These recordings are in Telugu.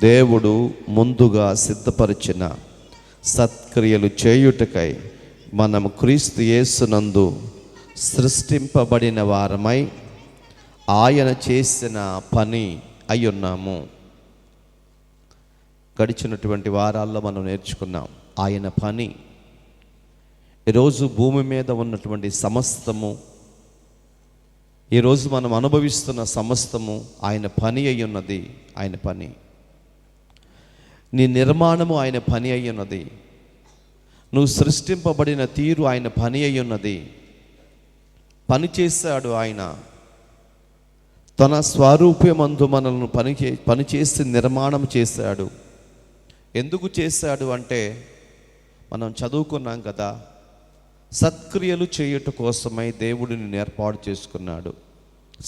దేవుడు ముందుగా సిద్ధపరిచిన సత్క్రియలు చేయుటకై మనం క్రీస్తు యేసునందు సృష్టింపబడిన వారమై ఆయన చేసిన పని అయ్యున్నాము. గడిచినటువంటి వారాల్లో మనం నేర్చుకున్నాం ఆయన పని. ఈరోజు భూమి మీద ఉన్నటువంటి సమస్తము, ఈరోజు మనం అనుభవిస్తున్న సమస్తము ఆయన పని అయి ఉన్నది. ఆయన పని, నీ నిర్మాణము ఆయన పని అయి ఉన్నది. నువ్వు సృష్టింపబడిన తీరు ఆయన పని అయి ఉన్నది. పని చేశాడు ఆయన. తన స్వరూపమందు మనల్ని పనిచేసి నిర్మాణం చేశాడు. ఎందుకు చేశాడు అంటే మనం చదువుకున్నాం కదా, సత్క్రియలు చేయుట కోసమై దేవుడు నిన్ను ఏర్పాటు చేసుకున్నాడు.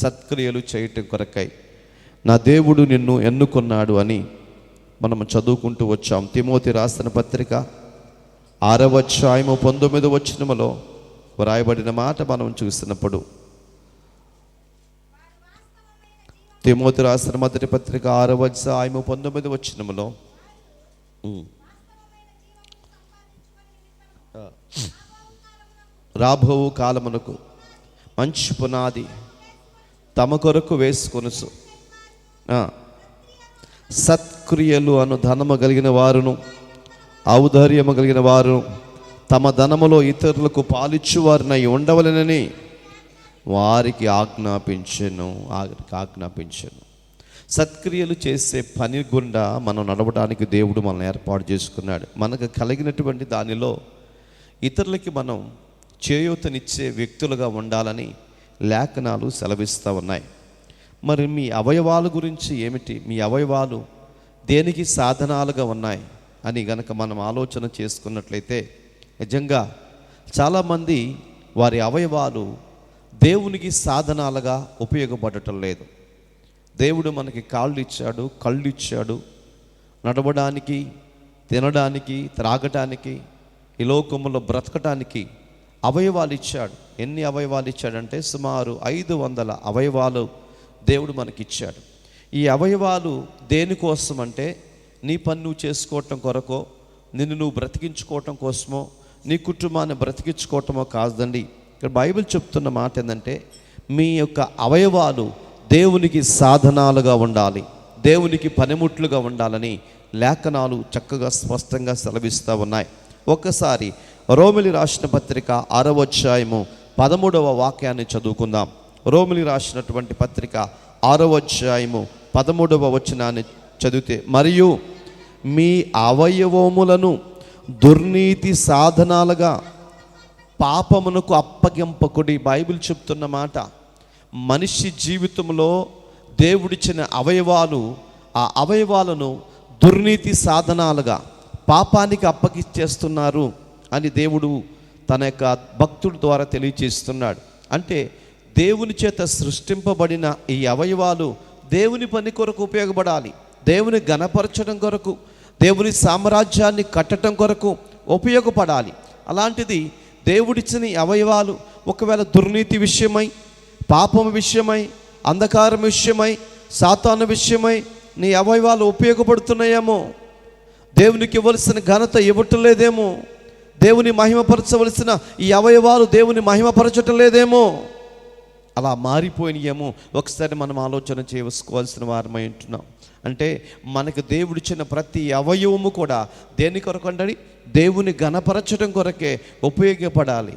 సత్క్రియలు చేయటం కొరకై నా దేవుడు నిన్ను ఎన్నుకున్నాడు అని మనం చదువుకుంటూ వచ్చాం. తిమోతి రాసిన పత్రిక 6వ అధ్యాయము 19వ వచనములో వ్రాయబడిన మాట మనం చూసినప్పుడు, తిమోతి రాసిన మొదటి పత్రిక 6వ అధ్యాయము 19వ వచనములో, రాబో కాలమునకు మంచి పునాది తమ కొరకు వేసుకొనుచు సత్క్రియలు అను ధనము కలిగిన వారును ఔదార్యము కలిగిన వారు తమ ధనములో ఇతరులకు పాలిచ్చువారినై ఉండవలెనని వారికి ఆజ్ఞాపించెను. సత్క్రియలు చేసే పని గుండా మనం నడవడానికి దేవుడు మనల్ని ఏర్పాటు చేసుకున్నాడు. మనకు కలిగినటువంటి దానిలో ఇతరులకి మనం చేయూతనిచ్చే వ్యక్తులుగా ఉండాలని లేఖనాలు సెలవిస్తూ ఉన్నాయి. మరి మీ అవయవాల గురించి ఏమిటి? మీ అవయవాలు దేనికి సాధనాలుగా ఉన్నాయి అని గనక మనం ఆలోచన చేసుకున్నట్లయితే, నిజంగా చాలామంది వారి అవయవాలు దేవునికి సాధనాలుగా ఉపయోగపడటం లేదు. దేవుడు మనకి కాళ్ళు ఇచ్చాడు, కళ్ళు ఇచ్చాడు, నడవడానికి, తినడానికి, త్రాగటానికి, ఈ లోకములో బ్రతకటానికి అవయవాలు ఇచ్చాడు. ఎన్ని అవయవాలు ఇచ్చాడంటే సుమారు 500 అవయవాలు దేవుడు మనకిచ్చాడు. ఈ అవయవాలు దేనికోసం అంటే నీ పని నువ్వు చేసుకోవటం కొరకో, నిన్ను నువ్వు బ్రతికించుకోవటం కోసమో, నీ కుటుంబాన్ని బ్రతికించుకోవటమో కాదండి. ఇక్కడ బైబిల్ చెప్తున్న మాట ఏంటంటే మీ యొక్క అవయవాలు దేవునికి సాధనాలుగా ఉండాలి, దేవునికి పనిముట్లుగా ఉండాలని లేఖనాలు చక్కగా స్పష్టంగా సెలవిస్తూ ఉన్నాయి. ఒక్కసారి రోమిలి రాసిన పత్రిక 6వ అధ్యాయము 13వ వాక్యాన్ని చదువుకుందాం. రోమిలి రాసినటువంటి పత్రిక 6వ అధ్యాయము 13వ వచనాన్ని చదివితే, మరియు మీ అవయవములను దుర్నీతి సాధనాలుగా పాపమునకు అప్పగింపకుడి. బైబిల్ చెప్తున్న మాట, మనిషి జీవితంలో దేవుడిచ్చిన అవయవాలు, ఆ అవయవాలను దుర్నీతి సాధనాలుగా పాపానికి అప్పగిచ్చేస్తున్నారు అని దేవుడు తన యొక్క భక్తుడి ద్వారా తెలియచేస్తున్నాడు. అంటే దేవుని చేత సృష్టింపబడిన ఈ అవయవాలు దేవుని పని కొరకు ఉపయోగపడాలి, దేవుని ఘనపరచడం కొరకు, దేవుని సామ్రాజ్యాన్ని కట్టడం కొరకు ఉపయోగపడాలి. అలాంటిది దేవుడిచ్చిన ఈ అవయవాలు ఒకవేళ దుర్నీతి విషయమై, పాపం విషయమై, అంధకారం విషయమై, సాతాను విషయమై నీ అవయవాలు ఉపయోగపడుతున్నాయేమో, దేవునికి ఇవ్వవలసిన ఘనత ఇవ్వటం లేదేమో, దేవుని మహిమపరచవలసిన ఈ అవయవాలు దేవుని మహిమపరచటం లేదేమో, అలా మారిపోయినాయేమో ఒకసారి మనం ఆలోచన చేసుకోవాల్సిన వారమై ఉంటున్నాం. అంటే మనకు దేవుడిచ్చిన ప్రతి అవయవము కూడా దేని కొరకు అంటే దేవుని ఘనపరచడం కొరకే ఉపయోగపడాలి.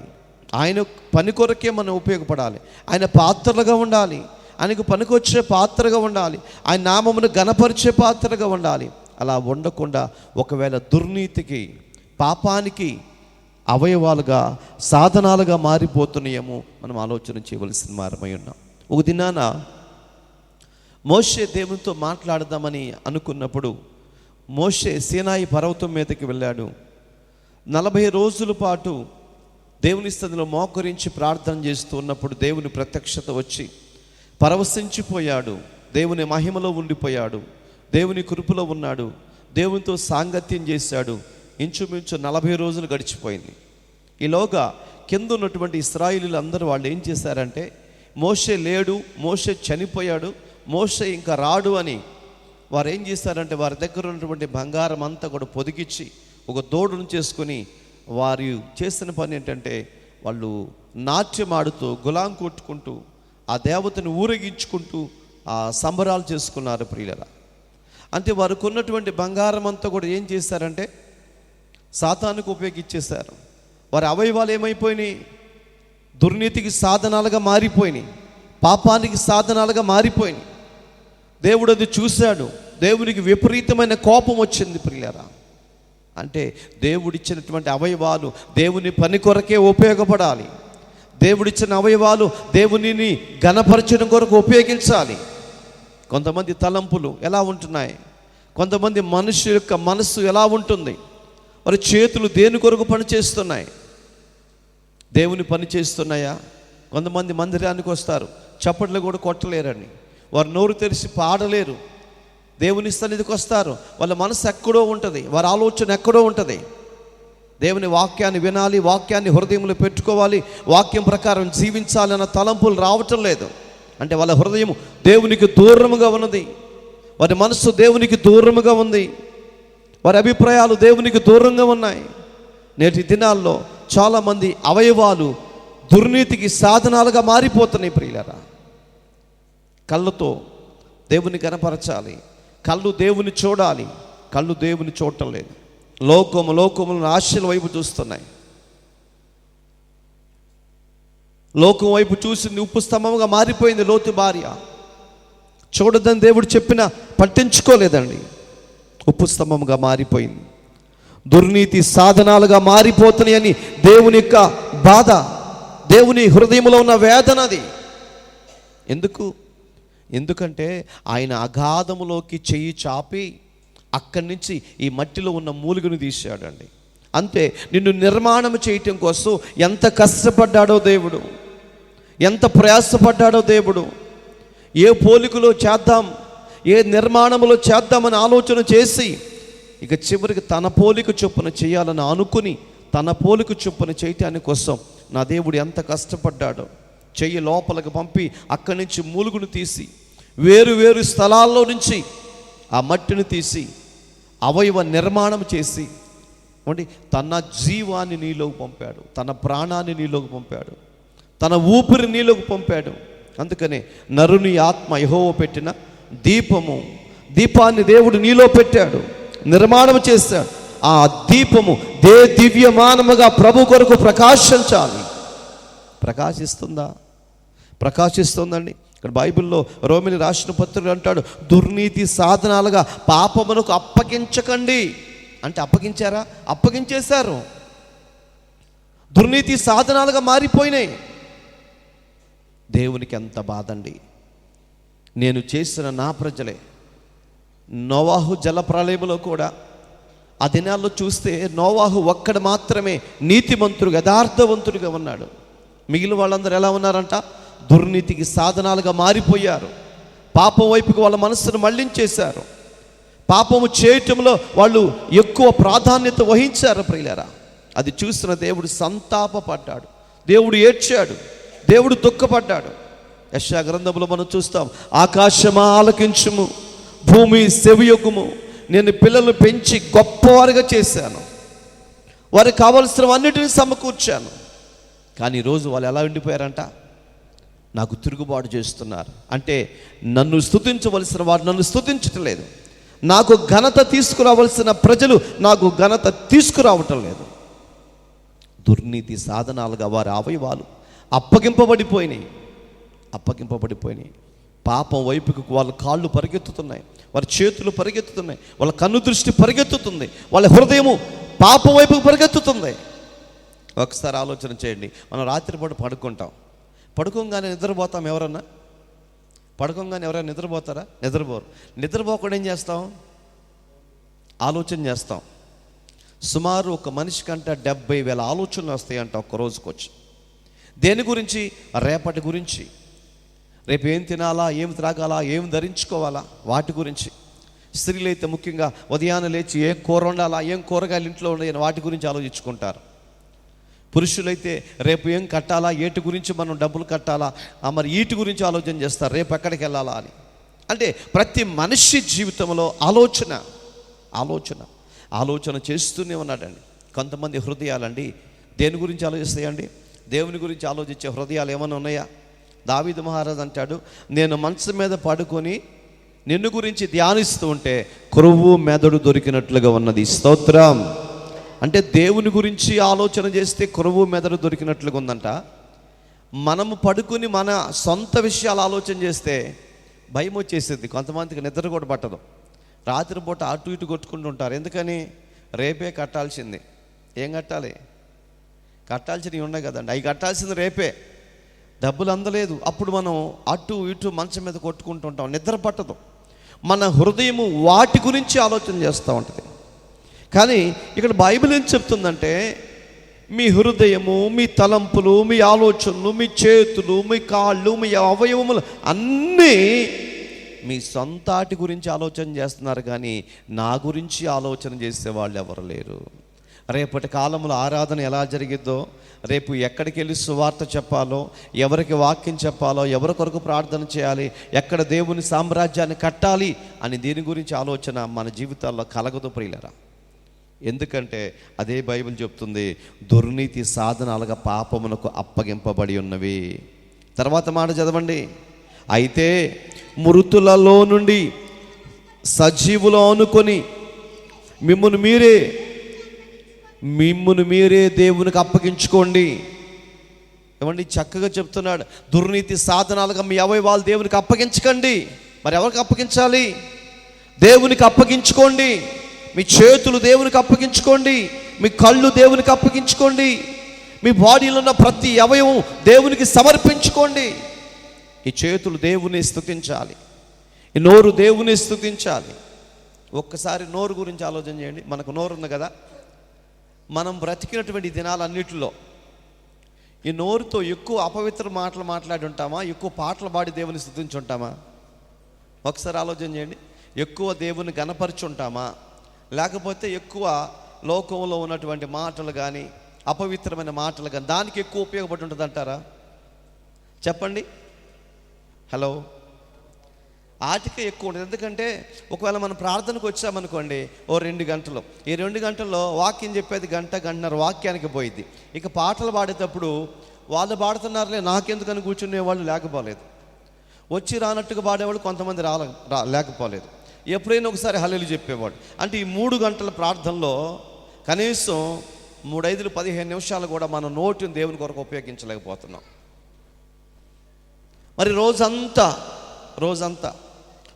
ఆయన పని కొరకే మనం ఉపయోగపడాలి. ఆయన పాత్రలుగా ఉండాలి, ఆయనకు పనికొచ్చే పాత్రగా ఉండాలి, ఆయన నామమును ఘనపరిచే పాత్రగా ఉండాలి. అలా ఉండకుండా ఒకవేళ దుర్నీతికి, పాపానికి అవయవాలుగా, సాధనాలుగా మారిపోతున్నాయేమో మనం ఆలోచన చేయవలసిన వారమై ఉన్నాం. ఒక దినాన మోషే దేవునితో మాట్లాడదామని అనుకున్నప్పుడు మోషే సీనాయి పర్వతం మీదకి వెళ్ళాడు. 40 రోజుల పాటు దేవుని సన్నిధిలో మోకరించి ప్రార్థన చేస్తూ ఉన్నప్పుడు దేవుని ప్రత్యక్షత వచ్చి పరవశించిపోయాడు. దేవుని మహిమలో ఉండిపోయాడు, దేవుని కృపలో ఉన్నాడు, దేవునితో సాంగత్యం చేశాడు. ఇంచుమించు 40 రోజులు గడిచిపోయింది. ఈలోగా కింద ఉన్నటువంటి ఇశ్రాయేలీయులు అందరూ వాళ్ళు ఏం చేశారంటే, మోషే లేడు, మోషే చనిపోయాడు, మోషే ఇంకా రాడు అని వారు ఏం చేస్తారంటే వారి దగ్గర ఉన్నటువంటి బంగారం అంతా కూడా పొదిగించి ఒక దోడును చేసుకొని వారు చేసిన పని ఏంటంటే వాళ్ళు నాట్యం ఆడుతూ గులాం కొట్టుకుంటూ ఆ దేవతను ఊరేగించుకుంటూ ఆ సంబరాలు చేసుకున్నారు ప్రియులరా. అంటే వారికి ఉన్నటువంటి బంగారం అంతా కూడా ఏం చేశారంటే సాతానుకు ఉపయోగించేశారు. వారి అవయవాలు ఏమైపోయినాయి? దుర్నీతికి సాధనాలుగా మారిపోయినాయి, పాపానికి సాధనాలుగా మారిపోయినాయి. దేవుడు అది చూశాడు. దేవునికి విపరీతమైన కోపం వచ్చింది ప్రియులారా. అంటే దేవుడిచ్చినటువంటి అవయవాలు దేవుని పని కొరకే ఉపయోగపడాలి. దేవుడిచ్చిన అవయవాలు దేవునిని ఘనపరచడం కొరకు ఉపయోగించాలి. కొంతమంది తలంపులు ఎలా ఉంటున్నాయి, కొంతమంది మనిషి యొక్క మనస్సు ఎలా ఉంటుంది, వారి చేతులు దేని కొరకు పనిచేస్తున్నాయి? దేవుని పని చేస్తున్నాయా? కొంతమంది మందిరానికి వస్తారు, చప్పట్లు కూడా కొట్టలేరని, వారు నోరు తెరిచి పాడలేరు. దేవుని సన్నిధికి వస్తారు, వాళ్ళ మనసు ఎక్కడో ఉంటుంది, వారి ఆలోచన ఎక్కడో ఉంటుంది. దేవుని వాక్యాన్ని వినాలి, వాక్యాన్ని హృదయంలో పెట్టుకోవాలి, వాక్యం ప్రకారం జీవించాలన్న తలంపులు రావటం లేదు. అంటే వాళ్ళ హృదయం దేవునికి దూరముగా ఉన్నది, వారి మనస్సు దేవునికి దూరముగా ఉంది, వారి అభిప్రాయాలు దేవునికి దూరంగా ఉన్నాయి. నేటి దినాల్లో చాలామంది అవయవాలు దుర్నీతికి సాధనాలుగా మారిపోతున్నాయి ప్రియులారా. కళ్ళతో దేవుని కనపరచాలి, కళ్ళు దేవుని చూడాలి, కళ్ళు దేవుని చూడటం లేదు. లోకములను ఆశల వైపు చూస్తున్నాయి. లోకం వైపు చూసింది ఉప్పు స్తంభంగా మారిపోయింది లోతు భార్య. చూడదని దేవుడు చెప్పినా పట్టించుకోలేదండి, ఉప్పు స్తంభంగా మారిపోయింది. దుర్నీతి సాధనాలుగా మారిపోతున్నాయని దేవుని యొక్క బాధ, దేవుని హృదయంలో ఉన్న వేదన అది. ఎందుకంటే ఆయన అగాధములోకి చెయ్యి చాపి అక్కడి నుంచి ఈ మట్టిలో ఉన్న మూలుగును తీశాడండి. అంతే. నిన్ను నిర్మాణం చేయటం కోసం ఎంత కష్టపడ్డాడో దేవుడు, ఎంత ప్రయాసపడ్డాడో దేవుడు. ఏ పోలికలో చేద్దాం, ఏ నిర్మాణంలో చేద్దామని ఆలోచన చేసి ఇక చివరికి తన పోలిక చొప్పున చేయాలని అనుకుని తన పోలిక చొప్పున చేయటానికి కోసం నా దేవుడు ఎంత కష్టపడ్డాడో. చెయ్యి లోపలికి పంపి అక్కడి నుంచి మూలుగును తీసి వేరు వేరు స్థలాల్లో నుంచి ఆ మట్టిని తీసి అవయవ నిర్మాణం చేసి తన జీవాన్ని నీలోకి పంపాడు, తన ప్రాణాన్ని నీలోకి పంపాడు, తన ఊపిరి నీలోకి పంపాడు. అందుకనే నరుని ఆత్మ యెహోవా పెట్టిన దీపాన్ని దేవుడు నీలో పెట్టాడు, నిర్మాణం చేశాడు. ఆ దీపము దివ్యమానముగా ప్రభు కొరకు ప్రకాశించాలి. ప్రకాశిస్తుందండి. ఇక్కడ బైబిల్లో రోమిలి రాసిన పత్రుడు అంటాడు, దుర్నీతి సాధనాలుగా పాపమునకు అప్పగించకండి. అంటే అప్పగించారా? అప్పగించేశారు. దుర్నీతి సాధనాలుగా మారిపోయినాయి. దేవునికి ఎంత బాధ అండి. నేను చేసిన నా ప్రజలే. నోవాహు జల ప్రళయములో కూడా ఆ దినాల్లో చూస్తే నోవాహు ఒక్కడు మాత్రమే నీతిమంతుడుగా యథార్థవంతుడిగా ఉన్నాడు. మిగిలిన వాళ్ళందరూ ఎలా ఉన్నారంట? దుర్నీతికి సాధనాలుగా మారిపోయారు. పాపం వైపుకి వాళ్ళ మనస్సును మళ్లించేశారు. పాపము చేయటంలో వాళ్ళు ఎక్కువ ప్రాధాన్యత వహించారు ప్రియులారా. అది చూసిన దేవుడు సంతాపపడ్డాడు, దేవుడు ఏడ్చాడు, దేవుడు దుఃఖపడ్డాడు. యెషయా గ్రంథంలో మనం చూస్తాం, ఆకాశమా ఆలకించుము, భూమి సెవియొగ్గుము, నేను పిల్లలు పెంచి గొప్పవారుగా చేశాను, వారికి కావలసినవన్నిటిని సమకూర్చాను. కానీ ఈరోజు వాళ్ళు ఎలా ఉండిపోయారంట? నాకు తిరుగుబాటు చేస్తున్నారు. అంటే నన్ను స్తుతించవలసిన వారు నన్ను స్తుతించటం లేదు, నాకు ఘనత తీసుకురావలసిన ప్రజలు నాకు ఘనత తీసుకురావటం లేదు. దుర్నీతి సాధనాలుగా వారి అవయవాలు అప్పగింపబడిపోయినాయి. పాపం వైపుకు వాళ్ళ కాళ్ళు పరిగెత్తుతున్నాయి, వారి చేతులు పరిగెత్తుతున్నాయి, వాళ్ళ కన్ను దృష్టి పరిగెత్తుతుంది, వాళ్ళ హృదయము పాపం వైపుకు పరిగెత్తుతుంది. ఒకసారి ఆలోచన చేయండి. మనం రాత్రిపూట పడుకోగానే నిద్రపోతాం. ఎవరన్నా నిద్రపోతారా? నిద్రపోరు. నిద్రపోకుండా ఏం చేస్తాం? ఆలోచన చేస్తాం. సుమారు ఒక మనిషి కంటే 70,000 ఆలోచనలు వస్తాయంట ఒక్క రోజుకి వచ్చి. దేని గురించి? రేపటి గురించి. రేపు ఏం తినాలా, ఏం త్రాగాలా, ఏం ధరించుకోవాలా, వాటి గురించి. స్త్రీలైతే ముఖ్యంగా ఉదయాన్నే లేచి ఏం కూర వండాలా, ఏం కూరగాయలు ఇంట్లో ఉన్నాయని వాటి గురించి ఆలోచించుకుంటారు. పురుషులైతే రేపు ఏం కట్టాలా, ఏటి గురించి మనం డబ్బులు కట్టాలా, మరి వీటి గురించి ఆలోచన చేస్తారు, రేపు ఎక్కడికి వెళ్ళాలా అని. అంటే ప్రతి మనిషి జీవితంలో ఆలోచన చేస్తూనే ఉన్నాడండి. కొంతమంది హృదయాలండి దేని గురించి ఆలోచిస్తాయండి? దేవుని గురించి ఆలోచించే హృదయాలు ఏమైనా ఉన్నాయా? దావీదు మహారాజు అంటాడు, నేను మంచం మీద పడుకొని నిన్ను గురించి ధ్యానిస్తూ ఉంటే కొరువు మెదడు దొరికినట్లుగా ఉన్నది. స్తోత్రం. అంటే దేవుని గురించి ఆలోచన చేస్తే కొరువు మెదడు దొరికినట్లుగా ఉందంట. మనము పడుకుని మన సొంత విషయాలు ఆలోచన చేస్తే భయం వచ్చేసింది. కొంతమందికి నిద్ర కూడా పట్టదు. రాత్రిపూట అటు ఇటు కొట్టుకుంటూ ఉంటారు. ఎందుకని? రేపే కట్టాల్సింది. ఏం కట్టాలి? కట్టాల్సినవి ఉన్నాయి కదండి, అవి కట్టాల్సింది రేపే. డబ్బులు అందలేదు, అప్పుడు మనం అటు ఇటు మంచం మీద కొట్టుకుంటూ ఉంటాం, నిద్ర పట్టదు. మన హృదయము వాటి గురించి ఆలోచన చేస్తూ ఉంటుంది. కానీ ఇక్కడ బైబిల్ ఏం చెప్తుందంటే, మీ హృదయము, మీ తలంపులు, మీ ఆలోచనలు, మీ చేతులు, మీ కాళ్ళు, మీ అవయవములు అన్నీ మీ సొంతాటి గురించి ఆలోచన చేస్తున్నారు, కానీ నా గురించి ఆలోచన చేసే వాళ్ళు ఎవరు లేరు. రేపటి కాలంలో ఆరాధన ఎలా జరిగిద్దో, రేపు ఎక్కడికి వెళ్ళి సువార్త చెప్పాలో, ఎవరికి వాక్యం చెప్పాలో, ఎవరి కొరకు ప్రార్థన చేయాలి, ఎక్కడ దేవుని సామ్రాజ్యాన్ని కట్టాలి అని దీని గురించి ఆలోచన మన జీవితాల్లో కలగదు ప్రియులరా. ఎందుకంటే అదే బైబిల్ చెప్తుంది, దుర్నీతి సాధనాలుగా పాపమునకు అప్పగింపబడి ఉన్నవి. తర్వాత మాట చదవండి. అయితే మృతులలో నుండి సజీవులు అనుకొని మిమ్మును మీరే దేవునికి అప్పగించుకోండి. ఏమండి చక్కగా చెప్తున్నాడు. దుర్నీతి సాధనాలుగా మీ అవయవాలు దేవునికి అప్పగించకండి. మరి ఎవరికి అప్పగించాలి? దేవునికి అప్పగించుకోండి. మీ చేతులు దేవునికి అప్పగించుకోండి, మీ కళ్ళు దేవునికి అప్పగించుకోండి, మీ బాడీలో ఉన్న ప్రతి అవయవం దేవునికి సమర్పించుకోండి. ఈ చేతులు దేవుని స్తుతించాలి, ఈ నోరు దేవుని స్తుతించాలి. ఒక్కసారి నోరు గురించి ఆలోచన చేయండి. మనకు నోరు ఉంది కదా, మనం బ్రతికినటువంటి దినాలన్నిటిలో ఈ నోరుతో ఎక్కువ అపవిత్ర మాటలు మాట్లాడి ఉంటామా? ఎక్కువ పాటలు పాడి దేవుని స్తుతించి ఉంటామా? ఒకసారి ఆలోచన చేయండి. ఎక్కువ దేవుని గణపరిచి ఉంటామా? లేకపోతే ఎక్కువ లోకంలో ఉన్నటువంటి మాటలు కానీ, అపవిత్రమైన మాటలు కానీ దానికి ఎక్కువ ఉపయోగపడి ఉంటుంది అంటారా? చెప్పండి. హలో. ఆటికే ఎక్కువ ఉంటుంది. ఎందుకంటే ఒకవేళ మనం ప్రార్థనకు వచ్చామనుకోండి, 2 గంటలు, ఈ 2 గంటల్లో వాక్యం చెప్పేది గంటన్నర వాక్యానికి పోయింది. ఇక పాటలు పాడేటప్పుడు వాళ్ళు పాడుతున్నారులే నాకెందుకని కూర్చునే వాళ్ళు లేకపోలేదు, వచ్చి రానట్టుగా పాడేవాళ్ళు కొంతమంది లేకపోలేదు. ఎప్పుడైనా ఒకసారి హల్లెలూయా చెప్పేవాడు. అంటే ఈ 3 గంటల ప్రార్థనలో కనీసం 3-5-15 నిమిషాలు కూడా మన నోటిని దేవుని కొరకు ఉపయోగించలేకపోతున్నాం. మరి రోజంతా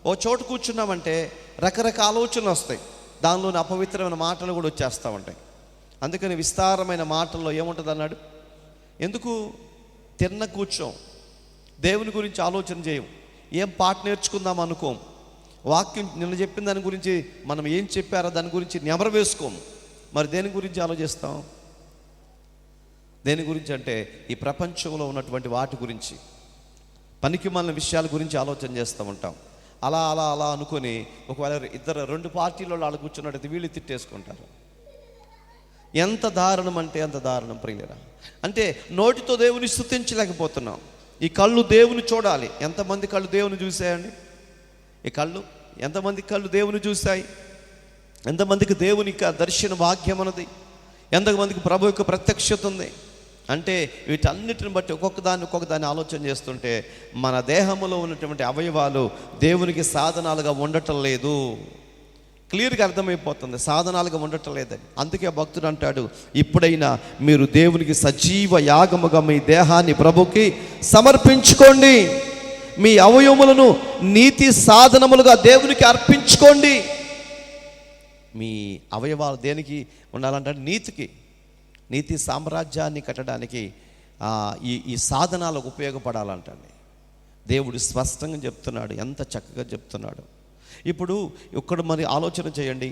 ఓ చోటు కూర్చున్నామంటే రకరకాల ఆలోచనలు వస్తాయి, దానిలోని అపవిత్రమైన మాటలు కూడా వచ్చేస్తూ ఉంటాయి. అందుకని విస్తారమైన మాటల్లో ఏముంటుంది అన్నాడు, ఎందుకు తిన్న కూర్చోం, దేవుని గురించి ఆలోచన చేయం, ఏం పాట నేర్చుకుందాం అనుకోం, వాక్యం నిన్న చెప్పిన దాని గురించి మనం ఏం చెప్పారో దాని గురించి నెమరు వేసుకోము. మరి దేని గురించి ఆలోచిస్తాం? దేని గురించి అంటే ఈ ప్రపంచంలో ఉన్నటువంటి వాటి గురించి, పనికి మాలిన విషయాల గురించి ఆలోచన చేస్తూ ఉంటాం. అలా అనుకొని ఒకవేళ 2 పార్టీలో వాళ్ళు కూర్చున్నట్టు వీళ్ళు తిట్టేసుకుంటారు. ఎంత దారుణం అంటే అంత దారుణం ప్రియులరా. అంటే నోటితో దేవుని స్తుతించలేకపోతున్నాం. ఈ కళ్ళు దేవుని చూడాలి. ఎంతమంది కళ్ళు దేవుని చూసాయండి? ఈ కళ్ళు ఎంతమంది కళ్ళు దేవుని చూశాయి? ఎంతమందికి దేవుని దర్శన భాగ్యం అన్నది? ఎంతమందికి ప్రభు యొక్క ప్రత్యక్షత ఉంది? అంటే వీటన్నిటిని బట్టి ఒక్కొక్క దాన్ని ఆలోచన చేస్తుంటే మన దేహంలో ఉన్నటువంటి అవయవాలు దేవునికి సాధనాలుగా ఉండటం లేదు. క్లియర్గా అర్థమైపోతుంది, సాధనాలుగా ఉండటం లేదని. అందుకే భక్తుడు అంటాడు, ఇప్పుడైనా మీరు దేవునికి సజీవ యాగముగా మీ దేహాన్ని ప్రభుకి సమర్పించుకోండి, మీ అవయవములను నీతి సాధనములుగా దేవునికి అర్పించుకోండి. మీ అవయవాలు దేనికి ఉండాలంటే నీతి సామ్రాజ్యాన్ని కట్టడానికి ఈ సాధనాలకు ఉపయోగపడాలంటండి. దేవుడు స్పష్టంగా చెప్తున్నాడు, ఎంత చక్కగా చెప్తున్నాడు. ఇప్పుడు ఇక్కడ మరి ఆలోచన చేయండి.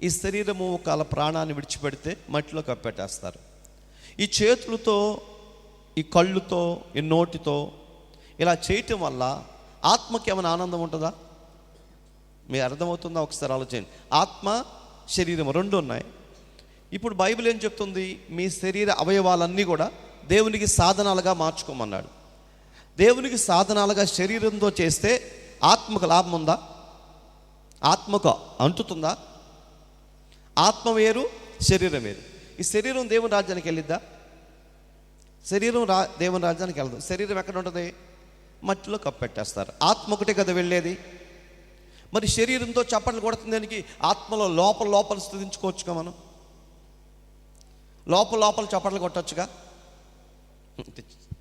ఈ శరీరము ఒకవేళ ప్రాణాన్ని విడిచిపెడితే మట్టిలో కప్పెట్టేస్తారు. ఈ చేతులతో, ఈ కళ్ళుతో, ఈ నోటితో ఇలా చేయటం వల్ల ఆత్మకి ఏమైనా ఆనందం ఉంటుందా? మీకు అర్థమవుతుందా? ఒకసారి ఆలోచన. ఆత్మ శరీరం 2 ఉన్నాయి. ఇప్పుడు బైబిల్ ఏం చెప్తుంది? మీ శరీర అవయవాలన్నీ కూడా దేవునికి సాధనాలుగా మార్చుకోమన్నాడు. దేవునికి సాధనాలుగా శరీరంతో చేస్తే ఆత్మకు లాభం ఉందా? ఆత్మకు అంటుతుందా? ఆత్మ వేరు, శరీరం వేరు. ఈ శరీరం దేవుని రాజ్యానికి వెళ్ళిద్దా? శరీరం దేవుని రాజ్యానికి వెళ్ళదు. శరీరం ఎక్కడ ఉంటుంది? మట్టిలో కప్పెట్టేస్తారు. ఆత్మ ఒకటే కదా వెళ్ళేది. మరి శరీరంతో చప్పట్లు కొడుతుంది దానికి, ఆత్మలో లోపల స్తుతించుకోవచ్చుగా. మనం లోపల చప్పట్లు కొట్టచ్చుగా.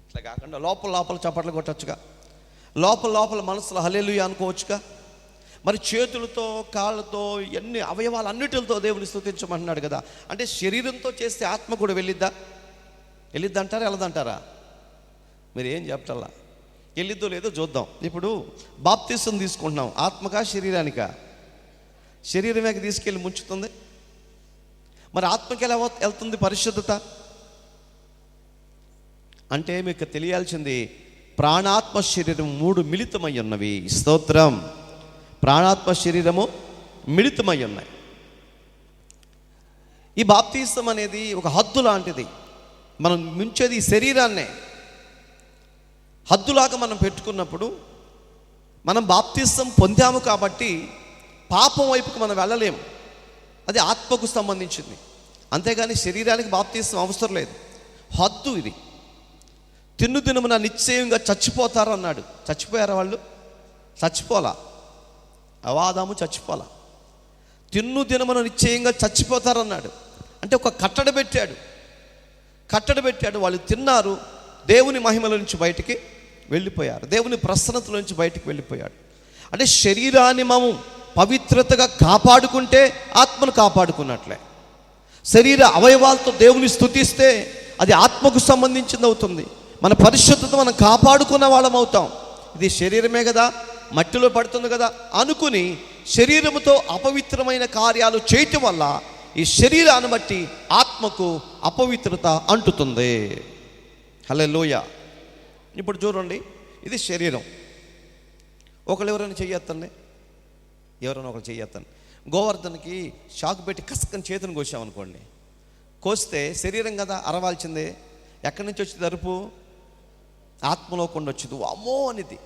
ఇట్లా కాకుండా లోపల చప్పట్లు కొట్టచ్చుగా. లోపల మనసులో హల్లెలూయా అనుకోవచ్చుగా. మరి చేతులతో, కాళ్ళతో, ఎన్ని అవయవాలు అన్నిటితో దేవుని స్తుతించమంటున్నాడు కదా. అంటే శరీరంతో చేస్తే ఆత్మ కూడా వెళ్ళిద్దంటారా వెళ్ళదంటారా? మీరు ఏం చెప్తారా? వెళ్ళిద్దో లేదో చూద్దాం. ఇప్పుడు బాప్తిసం తీసుకుంటున్నాం, ఆత్మకా శరీరానికా? శరీరమే తీసుకెళ్ళి ముంచుతుంది. మరి ఆత్మకి ఎలా వెళ్తుంది పరిశుద్ధత? అంటే మీకు తెలియాల్సింది, ప్రాణాత్మ శరీరం 3 మిళితమై ఉన్నవి. స్తోత్రం. ప్రాణాత్మ శరీరము మిళితమై ఉన్నాయి. ఈ బాప్తిసం అనేది ఒక హద్దు లాంటిది. మనం ముంచేది ఈ శరీరాన్నే. హద్దులాగా మనం పెట్టుకున్నప్పుడు మనం బాప్తిసం పొందాము కాబట్టి పాపం వైపుకు మనం వెళ్ళలేము. అది ఆత్మకు సంబంధించింది. అంతేగాని శరీరానికి బాప్తిసం అవసరం లేదు. హద్దు ఇది. దినమున నిశ్చయంగా చచ్చిపోతారు అన్నాడు. చచ్చిపోయారా వాళ్ళు? చచ్చిపోలా. అవాదాము చచ్చిపోలా. దినమున నిశ్చయంగా చచ్చిపోతారన్నాడు. అంటే ఒక కట్టడి పెట్టాడు. వాళ్ళు తిన్నారు, దేవుని మహిమల నుంచి బయటికి వెళ్ళిపోయారు, దేవుని ప్రసన్నతల నుంచి బయటికి వెళ్ళిపోయాడు. అంటే శరీరాన్ని మనం పవిత్రతగా కాపాడుకుంటే ఆత్మను కాపాడుకున్నట్లే. శరీర అవయవాలతో దేవుని స్తుతిస్తే అది ఆత్మకు సంబంధించింది అవుతుంది. మన పరిశుద్ధత మనం కాపాడుకున్న వాళ్ళం అవుతాం. ఇది శరీరమే కదా, మట్టిలో పడుతుంది కదా అనుకుని శరీరముతో అపవిత్రమైన కార్యాలు చేయటం వల్ల ఈ శరీరాన్ని బట్టి ఆత్మకు అపవిత్రత అంటుతుంది. హల్లెలూయా. ఇప్పుడు చూడండి, ఇది శరీరం. ఎవరైనా చెయ్యొద్దండి, ఎవరైనా ఒకరు చెయ్యొద్దండి. గోవర్ధన్కి షాక్ పెట్టి కసకని చేతిని కోసామనుకోండి, కోస్తే శరీరం కదా అరవాల్సిందే. ఎక్కడి నుంచి వచ్చింది అరుపు? ఆత్మలోకుండా వచ్చింది. అమ్మో అనేది.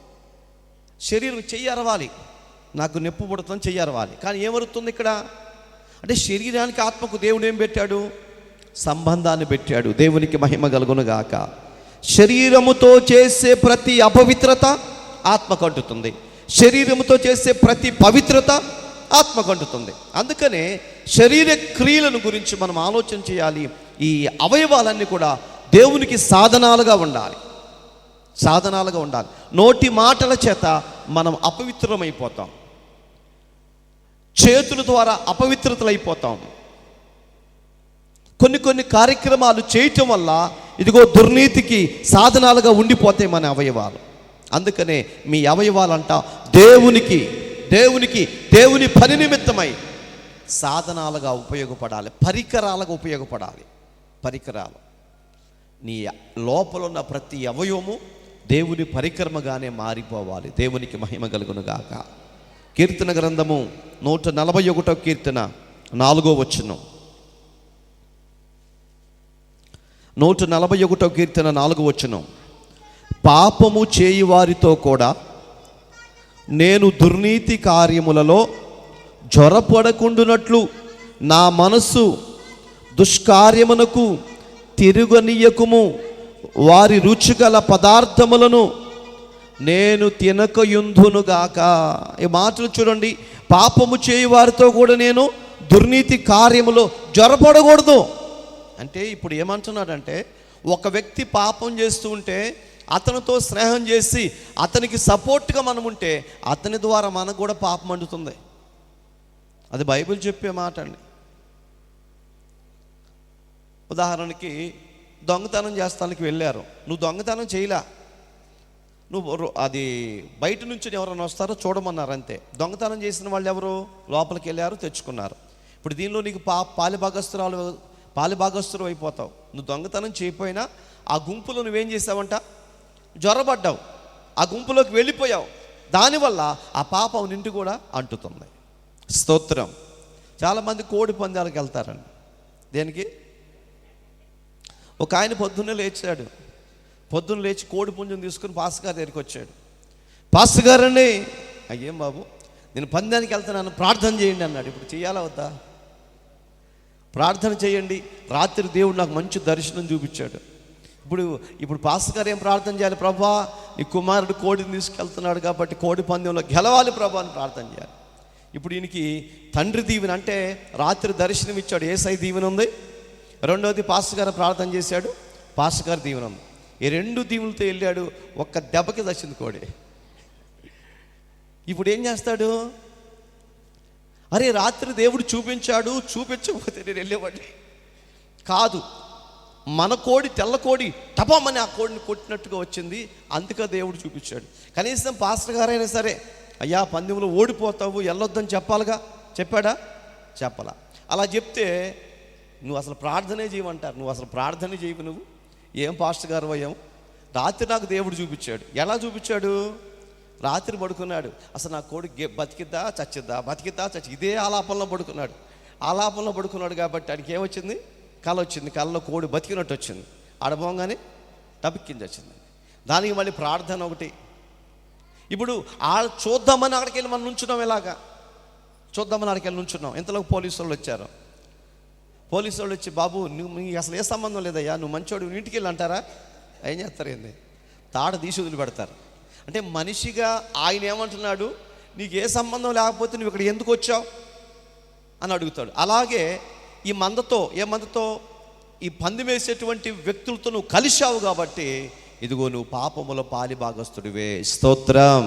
శరీరం చెయ్యి అరవాలి, నాకు నొప్పి పుడుతుంది, చెయ్యి అరవాలి. కానీ ఏమరుతుంది ఇక్కడ? అంటే శరీరానికి ఆత్మకు దేవుడు ఏం పెట్టాడు? సంబంధాన్ని పెట్టాడు. దేవునికి మహిమ కలుగును గాక. శరీరముతో చేసే ప్రతి అపవిత్రత ఆత్మకు అంటుతుంది. శరీరముతో చేసే ప్రతి పవిత్రత ఆత్మకు అంటుతుంది. అందుకనే శరీర క్రియలను గురించి మనం ఆలోచన చేయాలి. ఈ అవయవాలన్నీ కూడా దేవునికి సాధనాలుగా ఉండాలి. నోటి మాటల చేత మనం అపవిత్రమైపోతాం. చేతుల ద్వారా అపవిత్రతలు అయిపోతాం. కొన్ని కార్యక్రమాలు చేయటం వల్ల ఇదిగో దుర్నీతికి సాధనాలుగా ఉండిపోతాయి మన అవయవాలు. అందుకనే మీ అవయవాలంట దేవుని పని నిమిత్తమై సాధనాలుగా ఉపయోగపడాలి, పరికరాలుగా ఉపయోగపడాలి. పరికరాలు. నీ లోపల ఉన్న ప్రతి అవయవము దేవుని పరికరముగానే మారిపోవాలి. దేవునికి మహిమ కలుగును గాక. కీర్తన గ్రంథము 141వ కీర్తన 4వ వచనం. 141వ కీర్తన 4వ వచనం. పాపము చేయి వారితో కూడా నేను దుర్నీతి కార్యములలో జ్వరపడకుండునట్లు నా మనస్సు దుష్కార్యమునకు తిరుగనీయకుము. వారి రుచిగల పదార్థములను నేను తినకయుందునుగాక. ఈ మాటలు చూడండి. పాపము చేయి వారితో కూడా నేను దుర్నీతి కార్యములో జ్వరపడకూడదు అంటే ఇప్పుడు ఏమంటున్నాడంటే, ఒక వ్యక్తి పాపం చేస్తూ ఉంటే అతనితో స్నేహం చేసి అతనికి సపోర్ట్గా మనం ఉంటే అతని ద్వారా మనకు కూడా పాపం అంటుతుంది. అది బైబిల్ చెప్పే మాట అండి. ఉదాహరణకి దొంగతనం చేస్తానికి వెళ్ళారు, నువ్వు దొంగతనం చేయలా, నువ్వు అది బయట నుంచి ఎవరైనా వస్తారో చూడమన్నారు అంతే. దొంగతనం చేసిన వాళ్ళు ఎవరు? లోపలికి వెళ్ళారు, తెచ్చుకున్నారు. ఇప్పుడు దీనిలో నీకు పాలిభాగస్తులు అయిపోతావు. నువ్వు దొంగతనం చేయకపోయినా ఆ గుంపులో నువ్వేం చేసావంట? జ్వరపడ్డావు, ఆ గుంపులోకి వెళ్ళిపోయావు. దానివల్ల ఆ పాపం నింటి కూడా అంటుతుంది. స్తోత్రం. చాలామంది కోడి పందాలకు వెళ్తారండి. దేనికి? ఒక ఆయన పొద్దున్నే లేచాడు, పొద్దున్న లేచి కోడి పుంజం తీసుకుని పాస్టర్ గారి దగ్గరికి వచ్చాడు. పాస్టర్ గారండి, అయ్యేం బాబు, నేను పందానికి వెళ్తున్నాను, ప్రార్థన చేయండి అన్నాడు. ఇప్పుడు చేయాలా వద్దా? ప్రార్థన చేయండి. రాత్రి దేవుడు నాకు మంచి దర్శనం చూపించాడు. ఇప్పుడు పాస్టర్ గారు ఏం ప్రార్థన చేయాలి? ప్రభా, నీ కుమారుడు కోడిని తీసుకెళ్తున్నాడు కాబట్టి కోడి పందెంలో గెలవాలి ప్రభా అని ప్రార్థన చేయాలి. ఇప్పుడు ఈయనకి తండ్రి దీవెన అంటే రాత్రి దర్శనం ఇచ్చాడు, యేసయ్య దీవెన ఉంది. రెండవది పాస్టర్ గారు ప్రార్థన చేశాడు, పాస్టర్ గారి దీవెన ఉంది. ఈ రెండు దీవులతో వెళ్ళాడు, ఒక్క దెబ్బకి దచ్చింది కోడి. ఇప్పుడు ఏం చేస్తాడు? అరే రాత్రి దేవుడు చూపించాడు, చూపించకపోతే నేను వెళ్ళేవాడిని కాదు. మన కోడి, తెల్ల కోడి టపమని ఆ కోడిని కొట్టినట్టుగా వచ్చింది, అందుకే దేవుడు చూపించాడు. కనీసం పాస్టర్ గారైనా సరే, అయ్యా పందెంలో ఓడిపోతావు, వెళ్ళొద్దని చెప్పాలిగా. చెప్పాడా? చెప్పాలా. అలా చెప్తే నువ్వు అసలు ప్రార్థనే చేయమంటారు. నువ్వు అసలు ప్రార్థనే చేయవు. నువ్వు ఏం పాస్టర్ గారు అయ్యావు? రాత్రి నాకు దేవుడు చూపించాడు. ఎలా చూపించాడు? రాత్రి పడుకున్నాడు, అసలు నా కోడి బతికిద్దా చచ్చిద్దా, బతికిద్దా చచ్చి, ఇదే ఆలాపంలో పడుకున్నాడు. ఆలాపంలో పడుకున్నాడు కాబట్టి ఆడికి ఏమొచ్చింది? కళ వచ్చింది. కళ్ళలో కోడి బతికినట్టు వచ్చింది. ఆడబోగానే టపిక్కింది వచ్చింది. దానికి మళ్ళీ ప్రార్థన ఒకటి. ఇప్పుడు చూద్దామని అక్కడికి వెళ్ళి మనం నుంచున్నాం. ఎలాగా చూద్దామని అక్కడికి వెళ్ళి నుంచున్నాం. ఇంతలోకి పోలీసు వాళ్ళు వచ్చారు. పోలీసు వాళ్ళు వచ్చి, బాబు నీకు అసలు ఏ సంబంధం లేదయ్యా, నువ్వు మంచోడు, ఇంటికి వెళ్ళి అంటారా? ఏం చేస్తారు? ఏంది? తాడ తీసి వదిలిపెడతారు. అంటే మనిషిగా ఆయన ఏమంటున్నాడు? నీకు ఏ సంబంధం లేకపోతే నువ్వు ఇక్కడ ఎందుకు వచ్చావు అని అడుగుతాడు. అలాగే ఈ మందతో, ఈ పందెం వేసేటువంటి వ్యక్తులతో నువ్వు కలిశావు కాబట్టి ఇదిగో నువ్వు పాపముల పాలి భాగస్తుడివే. స్తోత్రం.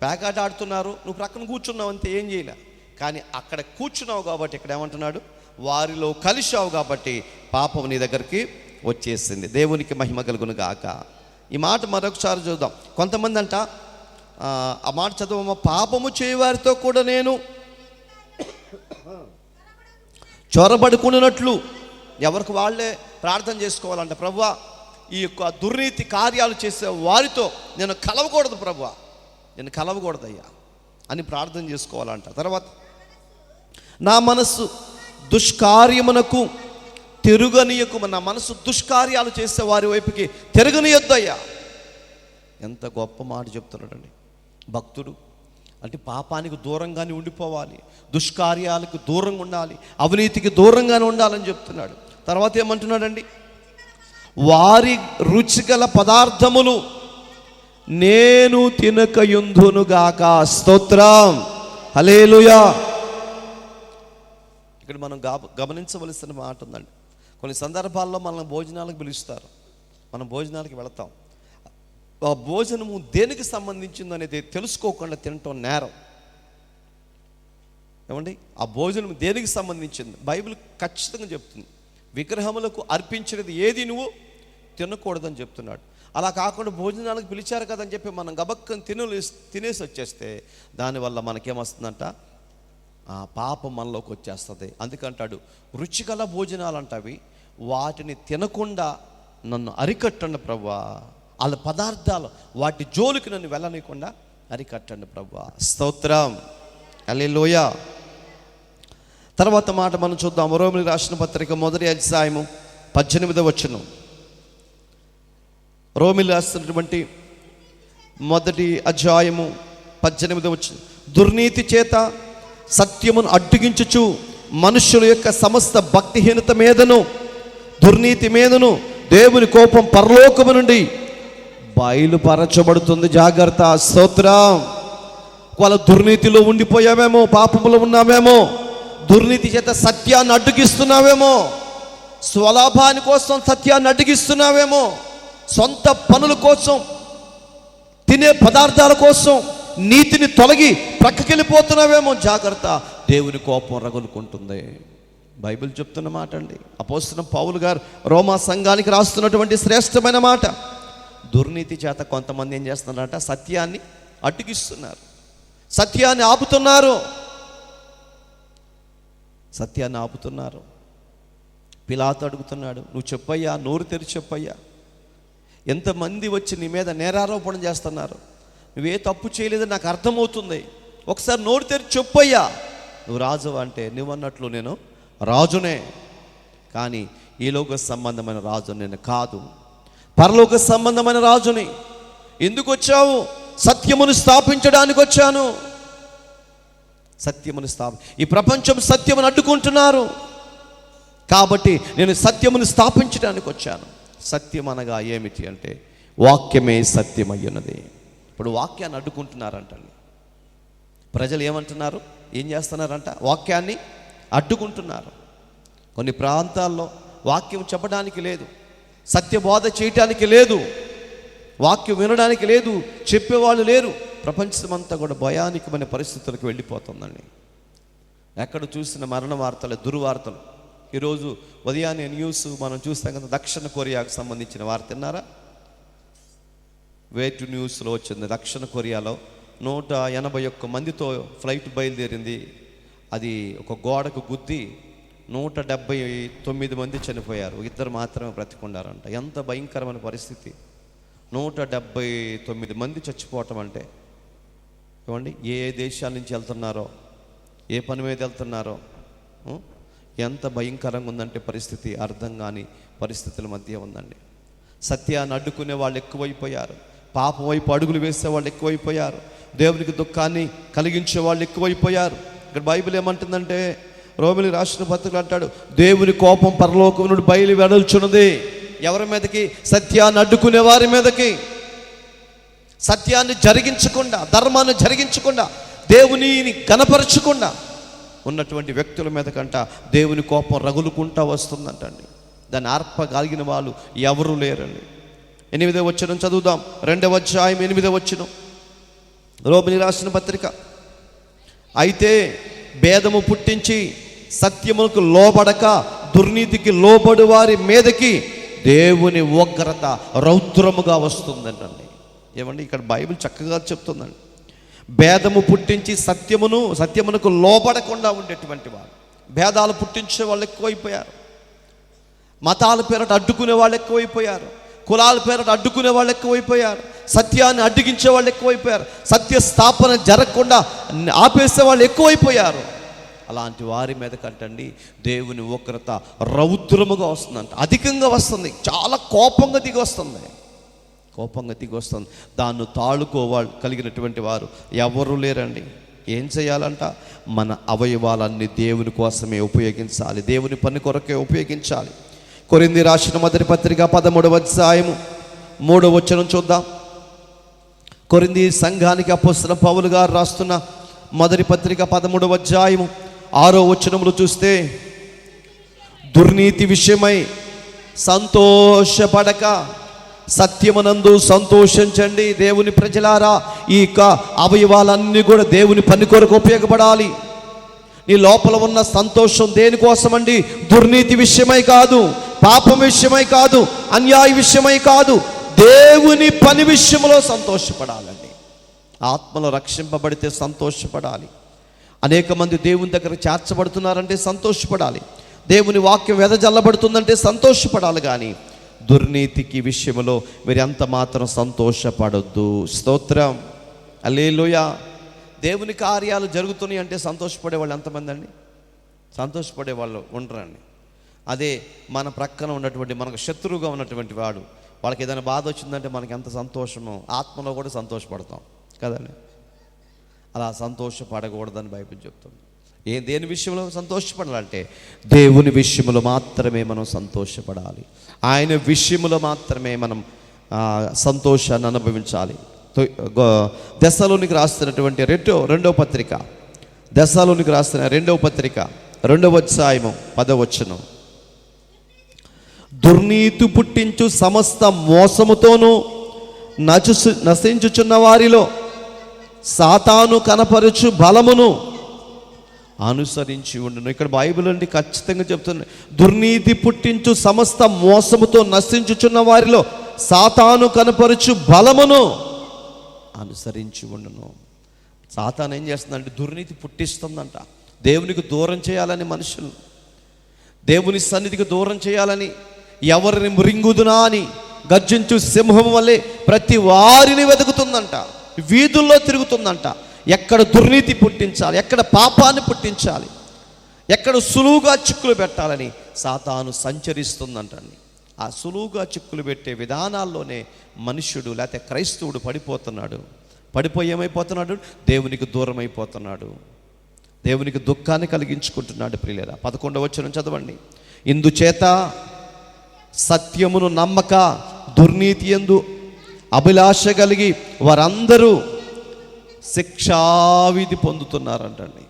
పేకాట ఆడుతున్నారు, నువ్వు ప్రక్కన కూర్చున్నావు అంతే, ఏం చేయలే. కానీ అక్కడ కూర్చున్నావు కాబట్టి ఇక్కడ ఏమంటున్నాడు? వారిలో కలిశావు కాబట్టి పాపం నీ దగ్గరికి వచ్చేసింది. దేవునికి మహిమ కలుగును గాక. ఈ మాట మరొకసారి చూద్దాం. కొంతమంది అంట, ఆ మాట చదువు, పాపము చేయవారితో కూడా నేను చొరబడుకున్నట్లు. ఎవరికి వాళ్ళే ప్రార్థన చేసుకోవాలంట. ప్రభువా, ఈ యొక్క దుర్నీతి కార్యాలు చేసే వారితో నేను కలవకూడదు ప్రభువా, నేను కలవకూడదయ్యా అని ప్రార్థన చేసుకోవాలంట. తర్వాత, నా మనస్సు దుష్కార్యమునకు తిరుగనీయకు. నా మనసు దుష్కార్యాలు చేసే వారి వైపుకి తిరగనీయొద్దయ్యా. ఎంత గొప్ప మాట చెప్తున్నాడండి భక్తుడు. అంటే పాపానికి దూరంగానే ఉండిపోవాలి, దుష్కార్యాలకు దూరంగా ఉండాలి, అవినీతికి దూరంగానే ఉండాలని చెప్తున్నాడు. తర్వాత ఏమంటున్నాడండి? వారి రుచిగల పదార్థములు నేను తినకయుందునుగాక. స్తోత్రం, హల్లెలూయా. ఇక్కడ మనం గమనించవలసిన మాట ఉందండి. కొన్ని సందర్భాల్లో మనం భోజనాలకు పిలుస్తారు, మనం భోజనాలకు వెళతాం. ఆ భోజనము దేనికి సంబంధించింది అనేది తెలుసుకోకుండా తినటం నేరం. ఏమండి, ఆ భోజనం దేనికి సంబంధించింది బైబిల్ ఖచ్చితంగా చెప్తుంది. విగ్రహములకు అర్పించినది ఏది నువ్వు తినకూడదని చెప్తున్నాడు. అలా కాకుండా భోజనాలకు పిలిచారు కదని చెప్పి మనం గబక్కని తినేసి వచ్చేస్తే దానివల్ల మనకేమొస్తుందంట? ఆ పాపం మనలోకి వచ్చేస్తుంది. అందుకంటాడు, రుచిగల భోజనాలు అంటవి, వాటిని తినకుండా నన్ను అరికట్టండి ప్రభువా. వాళ్ళ పదార్థాలు వాటి జోలికి నన్ను వెళ్ళనీయకుండా అరికట్టండి ప్రభువా. స్తోత్రం, హల్లెలూయా. తర్వాత మాట మనం చూద్దాం. రోమీయులకు రాసిన పత్రిక 1వ అధ్యాయము 18వ వచనం. రోమీయులకు రాసినటువంటి 1వ అధ్యాయము 18వ వచనం. దుర్నీతి చేత సత్యమును అడ్డగించుచు మనుషుల యొక్క సమస్త భక్తిహీనత మీదను దుర్నీతి మీదను దేవుని కోపం పరలోకము నుండి బయలుపరచబడుతుంది. జాగ్రత్త. స్తోత్రం. వాళ్ళ దుర్నీతిలో ఉండిపోయావేమో, పాపములో ఉన్నావేమో, దుర్నీతి చేత సత్యాన్ని అడ్డగిస్తున్నావేమో, స్వలాభాని కోసం సత్యాన్ని అడ్డగిస్తున్నావేమో, సొంత పనుల కోసం, తినే పదార్థాల కోసం నీతిని తొలగి ప్రక్కకెళ్ళిపోతున్నావేమో. జాగ్రత్త, దేవుని కోపం రగులుకుంటుంది. బైబిల్ చెప్తున్న మాట అండి. అపోస్తలుడైన పౌలు గారు రోమా సంఘానికి రాస్తున్నటువంటి శ్రేష్టమైన మాట. దుర్నీతి చేత కొంతమంది ఏం చేస్తున్నారంట? సత్యాన్ని అడ్డగిస్తున్నారు, సత్యాన్ని ఆపుతున్నారు, సత్యాన్ని ఆపుతున్నారు. పిలాతు అడుగుతున్నాడు, నువ్వు చెప్పయ్యా, నోరు తెరిచి చెప్పయ్యా. ఎంతమంది వచ్చి నీ మీద నేరారోపణ చేస్తున్నారు, నువ్వే తప్పు చేయలేదని నాకు అర్థమవుతుంది, ఒకసారి నోరు తెరిచి చెప్పయ్యా. నువ్వు రాజు అంటే నువ్వన్నట్లు నేను రాజునే, కానీ ఈ లోక సంబంధమైన రాజు నేను కాదు. పరలోక సంబంధమైన రాజుని. ఎందుకు వచ్చావు? సత్యమును స్థాపించడానికి వచ్చాను. సత్యమును ఈ ప్రపంచం సత్యమును అడ్డుకుంటున్నారు, కాబట్టి నేను సత్యమును స్థాపించడానికి వచ్చాను. సత్యం అనగా ఏమిటి అంటే వాక్యమే సత్యమయ్యున్నది. ఇప్పుడు వాక్యాన్ని అడ్డుకుంటున్నారంటండి. ప్రజలు ఏమంటున్నారు? ఏం చేస్తున్నారంట? వాక్యాన్ని అడ్డుకుంటున్నారు. కొన్ని ప్రాంతాల్లో వాక్యం చెప్పడానికి లేదు, సత్యబోధ చేయటానికి లేదు, వాక్యం వినడానికి లేదు, చెప్పేవాళ్ళు లేరు. ప్రపంచమంతా కూడా భయానకమైన పరిస్థితులకు వెళ్ళిపోతుందండి. ఎక్కడ చూసిన మరణ వార్తలు, దుర్వార్తలు. ఈరోజు ఉదయాన్నే న్యూస్ మనం చూస్తాం కదా, దక్షిణ కొరియాకు సంబంధించిన వార్త విన్నారా? వే టు న్యూస్లో వచ్చింది. దక్షిణ కొరియాలో 181 మందితో ఫ్లైట్ బయలుదేరింది. అది ఒక గోడకు గుద్ది 179 మంది చనిపోయారు, 2 మాత్రమే బ్రతికున్నారంట. ఎంత భయంకరమైన పరిస్థితి! 179 మంది చచ్చిపోవటం అంటే ఏమండి? ఏ దేశాల నుంచి వెళ్తున్నారో, ఏ పని మీద వెళ్తున్నారో, ఎంత భయంకరంగా ఉందంటే పరిస్థితి అర్థం కాని పరిస్థితుల మధ్య ఉందండి. సత్యాన్ని అడ్డుకునే వాళ్ళు ఎక్కువైపోయారు, పాపం వైపు అడుగులు వేసే వాళ్ళు ఎక్కువైపోయారు, దేవునికి దుఃఖాన్ని కలిగించే వాళ్ళు ఎక్కువైపోయారు. ఇక్కడ బైబిల్ ఏమంటుందంటే, రోమిలి రాసిన పత్రికలు అంటాడు, దేవుని కోపం పరలోకం నుండి బయలు వెడల్చున్నది. ఎవరి మీదకి? సత్యాన్ని అడ్డుకునే వారి మీదకి. సత్యాన్ని జరిగించకుండా, ధర్మాన్ని జరిగించకుండా, దేవునిని కనపరచకుండా ఉన్నటువంటి వ్యక్తుల మీదకంట దేవుని కోపం రగులుకుంటా వస్తుందంటండి. దాన్ని ఆర్పగలిగిన వాళ్ళు ఎవరు లేరండి. 8వ వచనం చదువుదాం. 2వ అధ్యాయం 8వ వచనం, రోమిలి రాసిన పత్రిక. అయితే భేదము పుట్టించి సత్యములకు లోబడక దుర్నీతికి లోబడి వారి మీదకి దేవుని ఉగ్రత రౌద్రముగా వస్తుందంటండి. ఏమండి? ఇక్కడ బైబిల్ చక్కగా చెప్తుందండి. భేదము పుట్టించి సత్యమునకు లోబడకుండా ఉండేటువంటి వారు, భేదాలు పుట్టించే వాళ్ళు ఎక్కువైపోయారు, మతాల పేరట అడ్డుకునే వాళ్ళు ఎక్కువైపోయారు, కులాల పేరట అడ్డుకునే వాళ్ళు ఎక్కువైపోయారు, సత్యాన్ని అడ్డగించే వాళ్ళు ఎక్కువైపోయారు, సత్య స్థాపన జరగకుండా ఆపేసే వాళ్ళు ఎక్కువైపోయారు. అలాంటి వారి మీద కంటండి దేవుని ఉగ్రత రౌద్రముగా వస్తుందంట. అధికంగా వస్తుంది, చాలా కోపంగా దిగి వస్తుంది. దాన్ని తాళుకోవాలి కలిగినటువంటి వారు ఎవరు లేరండి. ఏం చేయాలంట? మన అవయవాలన్నీ దేవుని కోసమే ఉపయోగించాలి, దేవుని పని కొరకే ఉపయోగించాలి. కొరింథీ రాసిన మొదటి పత్రిక 13వ అధ్యాయము 3వ వచనం చూద్దాం. కొరింథీ సంఘానికి అపోస్తలుడైన పౌలు గారు రాస్తున్న మొదటి పత్రిక 13వ అధ్యాయము 6వ వచనములు చూస్తే, దుర్నీతి విషయమై సంతోషపడక సత్యమునందు సంతోషించండి. దేవుని ప్రజలారా, ఈ అవయవాలన్నీ కూడా దేవుని పని కొరకు ఉపయోగపడాలి. నీ లోపల ఉన్న సంతోషం దేనికోసమండి? దుర్నీతి విషయమై కాదు, పాపం విషయమై కాదు, అన్యాయ విషయమై కాదు, దేవుని పని విషయంలో సంతోషపడాలండి. ఆత్మలో రక్షింపబడితే సంతోషపడాలి. అనేక మంది దేవుని దగ్గర చేర్చబడుతున్నారంటే సంతోషపడాలి. దేవుని వాక్యం వెదజల్లబడుతుందంటే సంతోషపడాలి. కానీ దుర్నీతికి విషయంలో మీరు ఎంత మాత్రం సంతోషపడొద్దు. స్తోత్రం, హల్లెలూయా. దేవుని కార్యాలు జరుగుతున్నాయి అంటే సంతోషపడే వాళ్ళు ఎంతమంది అండి? సంతోషపడే వాళ్ళు ఉండరండి. అదే మన ప్రక్కన ఉన్నటువంటి, మనకు శత్రువుగా ఉన్నటువంటి వాడు, వాళ్ళకి ఏదైనా బాధ వచ్చిందంటే మనకి ఎంత సంతోషమో, ఆత్మలో కూడా సంతోషపడతాం కదండి. అలా సంతోషపడకూడదని బైబిల్ చెప్తుంది. దేని విషయంలో సంతోషపడాలంటే దేవుని విషయంలో మాత్రమే మనం సంతోషపడాలి. ఆయన విషయంలో మాత్రమే మనం సంతోషాన్ని అనుభవించాలి. దెస్సలోనికి రాస్తున్నటువంటి రెండవ పత్రిక, దెస్సలోనికి రాస్తున్న 2వ పత్రిక 2వ అధ్యాయము 10వ వచనం, దుర్నీతి పుట్టించు సమస్త మోసముతోనూ నశించుచున్న వారిలో సాతాను కనపరచు బలమును అనుసరించి ఉండును. ఇక్కడ బైబిల్ అండి ఖచ్చితంగా చెప్తుంది, దుర్నీతి పుట్టించు సమస్త మోసముతో నశించుచున్న వారిలో సాతాను కనపరచు బలమును అనుసరించి ఉండును. సాతాను ఏం చేస్తుందంటే దుర్నీతి పుట్టిస్తుందంట. దేవునికి దూరం చేయాలని, మనుషులు దేవుని సన్నిధికి దూరం చేయాలని, ఎవరిని మృంగుదునా అని గర్జించు సింహం వల్లే ప్రతి వారిని వెతుకుతుందంట, వీధుల్లో తిరుగుతుందంట. ఎక్కడ దుర్నీతి పుట్టించాలి, ఎక్కడ పాపాన్ని పుట్టించాలి, ఎక్కడ సులువుగా చిక్కులు పెట్టాలని సాతాను సంచరిస్తుందంటండి. ఆ సులువుగా చిక్కులు పెట్టే విధానాల్లోనే మనుష్యుడు లేకపోతే క్రైస్తవుడు పడిపోతున్నాడు. పడిపోయి ఏమైపోతున్నాడు? దేవునికి దూరం అయిపోతున్నాడు, దేవునికి దుఃఖాన్ని కలిగించుకుంటున్నాడు. ప్రియులారా, 11వ వచనం చదవండి. ఇందుచేత సత్యమును నమ్మక దుర్నీతి యందు అభిలాష కలిగి వారందరూ శిక్షావిధి పొందుతున్నారంటండి.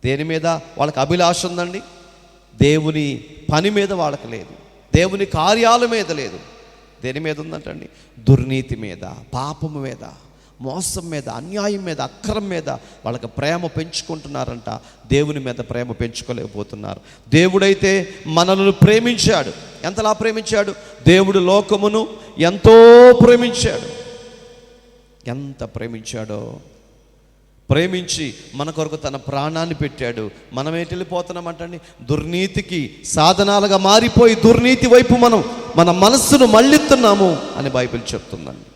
దేని మీద వాళ్ళకి అభిలాష ఉందండి? దేవుని పని మీద వాళ్ళకి లేదు, దేవుని కార్యాల మీద లేదు. దేని మీద ఉందంటండి? దుర్నీతి మీద, పాపము మీద, మోసం మీద, అన్యాయం మీద, అక్రమం మీద వాళ్ళకి ప్రేమ పెంచుకుంటున్నారంట. దేవుని మీద ప్రేమ పెంచుకోలేకపోతున్నారు. దేవుడైతే మనల్ని ప్రేమించాడు. ఎంతలా ప్రేమించాడు? దేవుడు లోకమును ఎంతో ప్రేమించాడు. ఎంత ప్రేమించాడో! ప్రేమించి మన కొరకు తన ప్రాణాన్ని పెట్టాడు. మనం ఏంటి వెళ్ళిపోతున్నామంటండి? దుర్నీతికి సాధనాలుగా మారిపోయి దుర్నీతి వైపు మన మనస్సును మళ్ళిస్తున్నాము అని బైబిల్ చెప్తుందండి.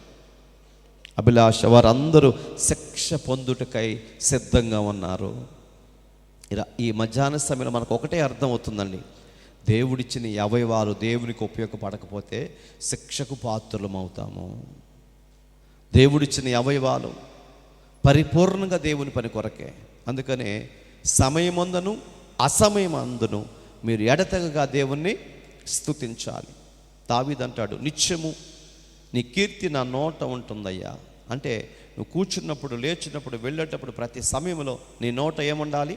అభిలాష వారందరూ శిక్ష పొందుటకై సిద్ధంగా ఉన్నారు. ఇలా ఈ మధ్యాహ్న సమయంలో మనకు ఒకటే అర్థం అవుతుందండి. దేవుడిచ్చిన ఈ అవయవాలు దేవునికి ఉపయోగపడకపోతే శిక్షకు పాత్రలం అవుతాము. దేవుడిచ్చిన ఈ అవయవాలు పరిపూర్ణంగా దేవుని పని కొరకే. అందుకనే సమయమందును అసమయమందును మీరు ఎడతెగగా దేవుణ్ణి స్తుతించాలి. దావీదు అంటాడు, నిత్యము నీ కీర్తి నా నోట ఉంటుందయ్యా. అంటే నువ్వు కూర్చున్నప్పుడు, లేచినప్పుడు, వెళ్ళేటప్పుడు ప్రతి సమయంలో నీ నోట ఏముండాలి?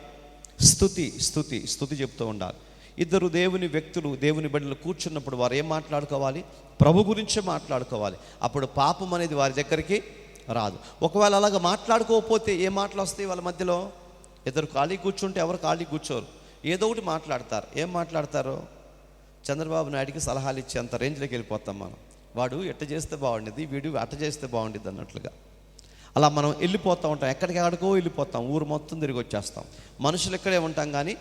స్తుతి స్తుతి స్తుతి చెప్తూ ఉండాలి. ఇద్దరు దేవుని వ్యక్తులు, దేవుని బిడ్డలు కూర్చున్నప్పుడు వారు ఏం మాట్లాడుకోవాలి? ప్రభు గురించే మాట్లాడుకోవాలి. అప్పుడు పాపం అనేది వారి దగ్గరికి రాదు. ఒకవేళ అలాగ మాట్లాడుకోకపోతే ఏ మాటలు వస్తాయి వాళ్ళ మధ్యలో? ఇద్దరు ఖాళీ కూర్చుంటే ఎవరు ఖాళీ కూర్చోరు, ఏదో ఒకటి మాట్లాడతారు. ఏం మాట్లాడతారో? చంద్రబాబు నాయుడికి సలహాలు ఇచ్చేంత రేంజ్లోకి వెళ్ళిపోతాం మనం. వాడు ఎట్ట చేస్తే బాగుండేది, వీడు అట్ట చేస్తే బాగుండేది అన్నట్లుగా అలా మనం వెళ్ళిపోతూ ఉంటాం. ఎక్కడికి ఆడుకో వెళ్ళిపోతాం, ఊరు మొత్తం తిరిగి వచ్చేస్తాం. మనుషులు ఇక్కడే ఉంటాం కానీ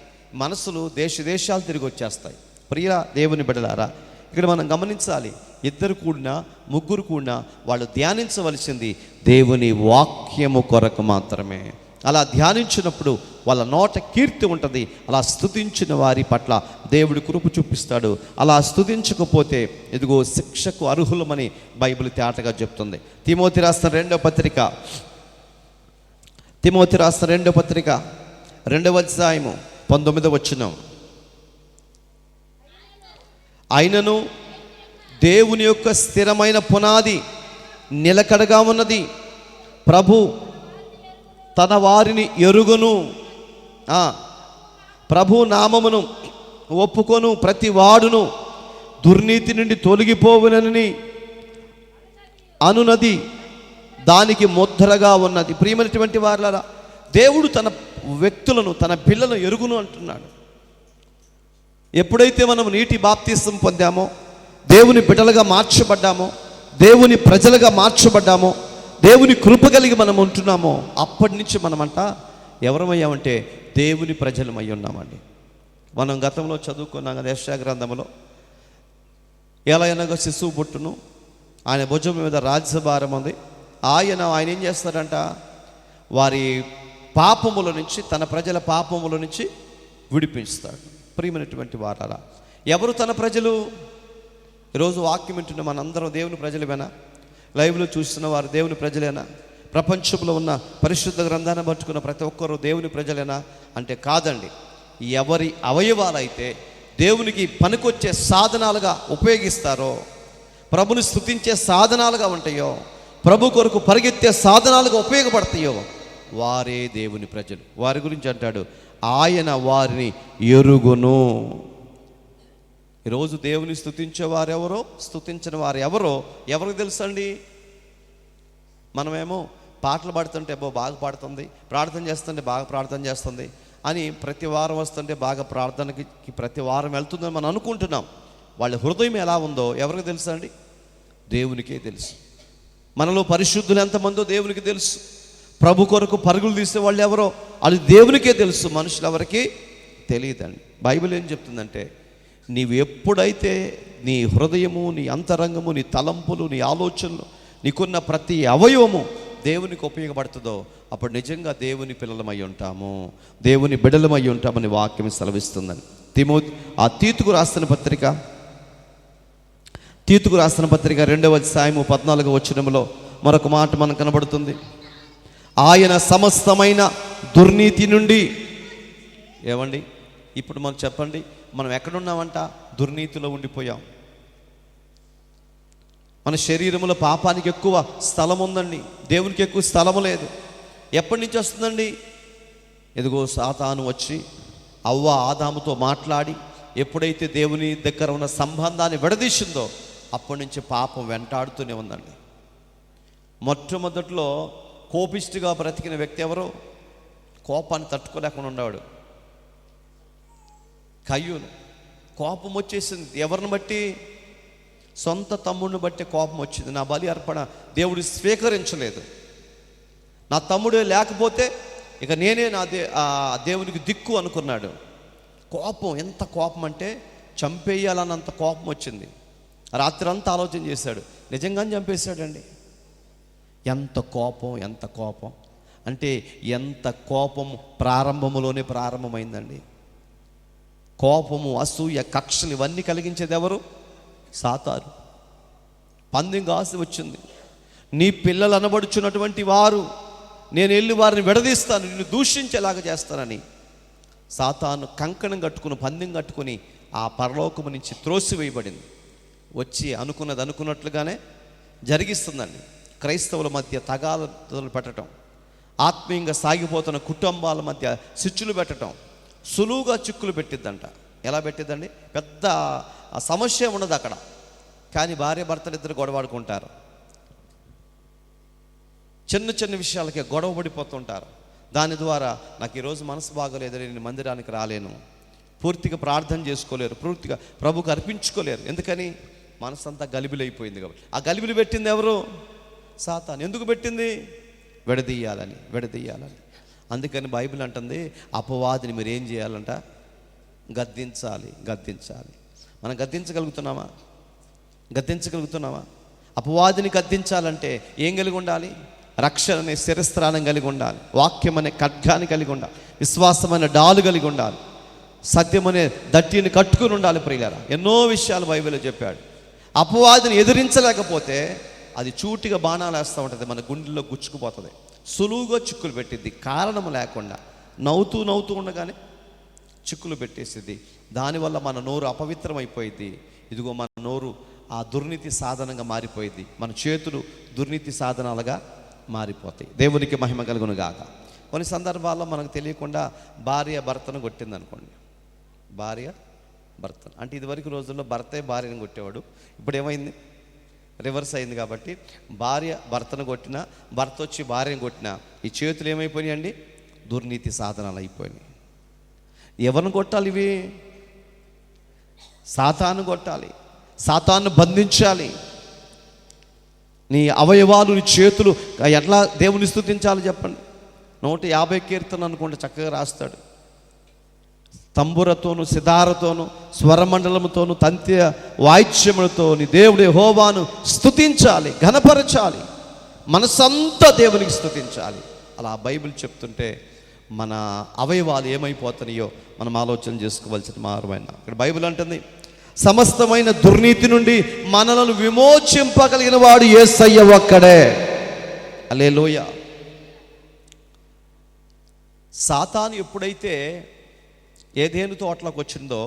మనసులు దేశాలు తిరిగి వచ్చేస్తాయి. ప్రియ దేవుని బిడ్డలారా, ఇక్కడ మనం గమనించాలి, ఇద్దరు కూడినా ముగ్గురు కూడినా వాళ్ళు ధ్యానించవలసింది దేవుని వాక్యము కొరకు మాత్రమే. అలా ధ్యానించినప్పుడు వాళ్ళ నోట కీర్తి ఉంటుంది. అలా స్తుతించిన వారి పట్ల దేవుడు కృప చూపిస్తాడు. అలా స్తుతించకపోతే ఇదిగో శిక్షకు అర్హులమని బైబిల్ తేటగా చెప్తుంది. తిమోతి రాసిన రెండవ పత్రిక 2వ అధ్యాయము 19వ వచనం. అయినను దేవుని యొక్క స్థిరమైన పునాది నిలకడగా ఉన్నది, ప్రభు తన వారిని ఎరుగును, ప్రభు నామమును ఒప్పుకొను ప్రతి వాడును దుర్నీతి నుండి తొలగిపోవునని అనునది దానికి ముద్రగా ఉన్నది. ప్రియమైనటువంటి వారలారా, దేవుడు తన వ్యక్తులను, తన పిల్లలను ఎరుగును అంటున్నాడు. ఎప్పుడైతే మనం నీటి బాప్తిసం పొందామో, దేవుని బిడ్డలుగా మార్చబడ్డామో, దేవుని ప్రజలుగా మార్చబడ్డామో, దేవుని కృప కలిగి మనం ఉంటున్నామో, అప్పటి నుంచి మనమంట ఎవరమయ్యామంటే దేవుని ప్రజలమై ఉన్నామండి. మనం గతంలో చదువుకున్నాం కదా, యెషయా గ్రంథంలో ఎలా అయినాగా శిశువు పుట్టును, ఆయన భుజం మీద రాజ్యభారం ఉంది. ఆయన ఏం చేస్తాడంట? వారి పాపముల నుంచి, తన ప్రజల పాపముల నుంచి విడిపిస్తాడు. ప్రియమైనటువంటి వారలారా, ఎవరు తన ప్రజలు? ఈరోజు వాక్యం వింటున్న మనందరం దేవుని ప్రజలమేనా? లైవ్లో చూస్తున్న వారు దేవుని ప్రజలేనా? ప్రపంచంలో ఉన్న పరిశుద్ధ గ్రంథాన్ని పట్టుకున్న ప్రతి ఒక్కరూ దేవుని ప్రజలేనా అంటే కాదండి. ఎవరి అవయవాలైతే దేవునికి పనికొచ్చే సాధనాలుగా ఉపయోగిస్తారో, ప్రభుని స్తుతించే సాధనాలుగా ఉంటాయో, ప్రభు కొరకు పరిగెత్తే సాధనాలుగా ఉపయోగపడతాయో వారే దేవుని ప్రజలు. వారి గురించి అంటాడు, ఆయన వారిని ఎరుగును. ఈరోజు దేవుని స్తుతించే వారెవరో, స్తుతించిన వారు ఎవరికి తెలుసండి? మనమేమో పాటలు పాడుతుంటే బాగా పాడుతుంది, ప్రార్థన చేస్తుంటే బాగా ప్రార్థన చేస్తుంది అని ప్రతి వారం వస్తుంటే బాగా ప్రార్థనకి ప్రతి వారం వెళ్తుందని మనం అనుకుంటున్నాం. వాళ్ళ హృదయం ఎలా ఉందో ఎవరికి తెలుసు అండి? దేవునికే తెలుసు. మనలో పరిశుద్ధులు ఎంతమందో దేవునికి తెలుసు. ప్రభు కొరకు పరుగులు తీసే వాళ్ళు ఎవరో అది దేవునికే తెలుసు, మనుషులు ఎవరికి తెలియదండి. బైబిల్ ఏం చెప్తుందంటే, నీవు ఎప్పుడైతే నీ హృదయము, నీ అంతరంగము, నీ తలంపులు, నీ ఆలోచనలు, నీకున్న ప్రతి అవయవము దేవునికి ఉపయోగపడుతుందో అప్పుడు నిజంగా దేవుని పిల్లలమై ఉంటాము, దేవుని బిడ్డలమై ఉంటామని వాక్యం సెలవిస్తుందని. తీతుకు రాసిన పత్రిక తీతుకు రాసిన పత్రిక 2వ అధ్యాయము 14వ వచనంలో మరొక మాట మనకు కనబడుతుంది. ఆయన సమస్తమైన దుర్నీతి నుండి. ఏమండి, ఇప్పుడు మనం చెప్పండి, మనం ఎక్కడున్నామంట? దుర్నీతిలో ఉండిపోయాం. మన శరీరంలో పాపానికి ఎక్కువ స్థలం ఉందండి, దేవునికి ఎక్కువ స్థలం లేదు. ఎప్పటి నుంచి వస్తుందండి? ఎదుగో సాతాను వచ్చి అవ్వ ఆదాముతో మాట్లాడి ఎప్పుడైతే దేవుని దగ్గర ఉన్న సంబంధాన్ని విడదీసిందో అప్పటి నుంచి పాపం వెంటాడుతూనే ఉందండి. మొట్టమొదట్లో కోపిష్టిగా బ్రతికిన వ్యక్తి ఎవరు? కోపాన్ని తట్టుకోలేకుండా ఉండేవాడు కయ్యూను. కోపం వచ్చేసింది. ఎవరిని బట్టి? సొంత తమ్ముడిని బట్టి కోపం వచ్చింది. నా బలి అర్పణ దేవుడు స్వీకరించలేదు, నా తమ్ముడే లేకపోతే ఇక నేనే దేవునికి దిక్కు అనుకున్నాడు. కోపం, ఎంత కోపం అంటే చంపేయాలన్నంత కోపం వచ్చింది. రాత్రి అంతా ఆలోచన చేశాడు, నిజంగానే చంపేశాడండి. ఎంత కోపం, ఎంత కోపం అంటే ఎంత కోపం ప్రారంభంలోనే ప్రారంభమైందండి. కోపము, అసూయ, కక్షలు ఇవన్నీ కలిగించేది ఎవరు? సాతాను. పందెంగా ఆశ వచ్చింది. నీ పిల్లలు అనబడుచున్నటువంటి వారు, నేను వెళ్ళి వారిని విడదీస్తాను, నిన్ను దూషించేలాగా చేస్తానని సాతాను కంకణం కట్టుకుని, పందెం కట్టుకుని ఆ పరలోకము నుంచి త్రోసివేయబడింది. వచ్చి అనుకున్నది అనుకున్నట్లుగానే జరిగిస్తుందండి. క్రైస్తవుల మధ్య తగాదాలు పెట్టడం, ఆత్మీయంగా సాగిపోతున్న కుటుంబాల మధ్య చిచ్చులు పెట్టడం, సులువుగా చిక్కులు పెట్టిద్దంట. ఎలా పెట్టిద్దండి? పెద్ద సమస్య ఉండదు అక్కడ, కానీ భార్య భర్తలు ఇద్దరు గొడవాడుకుంటారు. చిన్న చిన్న విషయాలకే గొడవ పడిపోతుంటారు. దాని ద్వారా నాకు ఈరోజు మనసు బాగోలేదు, నేను మందిరానికి రాలేను, పూర్తిగా ప్రార్థన చేసుకోలేరు, పూర్తిగా ప్రభుకు అర్పించుకోలేరు. ఎందుకని? మనసంతా గలిబిలైపోయింది కాబట్టి. ఆ గలిబిలి పెట్టింది ఎవరు? సాతాను. ఎందుకు పెట్టింది? విడదీయాలని. అందుకని బైబిల్ అంటుంది, అపవాదిని మీరు ఏం చేయాలంట? గద్దించాలి. మనం గద్దించగలుగుతున్నామా? అపవాదిని గద్దించాలంటే ఏం కలిగి ఉండాలి? రక్షణ అనే శిరస్త్రాణం కలిగి ఉండాలి, వాక్యం అనే ఖడ్గాన్ని కలిగి ఉండాలి, విశ్వాసం అనే డాలు కలిగి ఉండాలి, సత్యం అనే దట్టిని కట్టుకుని ఉండాలి. ప్రియులారా, ఎన్నో విషయాలు బైబిల్లో చెప్పాడు. అపవాదిని ఎదిరించలేకపోతే అది చూటిగా బాణాలు వేస్తూ ఉంటుంది, మన గుండెల్లో గుచ్చుకుపోతుంది, సులువుగా చిక్కులు పెట్టిద్ది. కారణం లేకుండా నవ్వుతూ ఉండగానే చిక్కులు పెట్టేసిద్ది. దానివల్ల మన నోరు అపవిత్రం అయిపోయింది. ఇదిగో మన నోరు ఆ దుర్నీతి సాధనంగా మారిపోయింది, మన చేతులు దుర్నీతి సాధనాలుగా మారిపోతాయి. దేవునికి మహిమ కలుగును గాక. కొన్ని సందర్భాల్లో మనకు తెలియకుండా భార్య భర్తను కొట్టింది అనుకోండి. భార్య భర్తను అంటే ఇదివరకు రోజుల్లో భర్తే భార్యను కొట్టేవాడు. ఇప్పుడు ఏమైంది? రివర్స్ అయింది. కాబట్టి భార్య భర్తను కొట్టినా, భర్త వచ్చి భార్యను కొట్టినా ఈ చేతులు ఏమైపోయినాయి అండి? దుర్నీతి సాధనాలు అయిపోయినాయి. ఎవరిని కొట్టాలి? ఇవి సాతాను కొట్టాలి, సాతాను బంధించాలి. నీ అవయవాలు, నీ చేతులు ఎట్లా దేవుని స్తుతించాలి చెప్పండి? 150 కీర్తన అనుకుంటే చక్కగా రాస్తాడు. తంబురతోను, సితారతోను, స్వరమండలముతోను, తంత్య వాయిద్యములతో నీ దేవుడి యెహోవాను స్తుతించాలి, ఘనపరచాలి, మనసంతా దేవునికి స్తుతించాలి. అలా బైబిల్ చెప్తుంటే మన అవయవాలు ఏమైపోతున్నాయో మనం ఆలోచన చేసుకోవాల్సిన మారమైన. ఇక్కడ బైబిల్ అంటుంది, సమస్తమైన దుర్నీతి నుండి మనలను విమోచింపగలిగిన వాడు యేసయ్య ఒక్కడే. హల్లెలూయా. సాతాను ఎప్పుడైతే ఏదేను తోటలోకి వచ్చిందో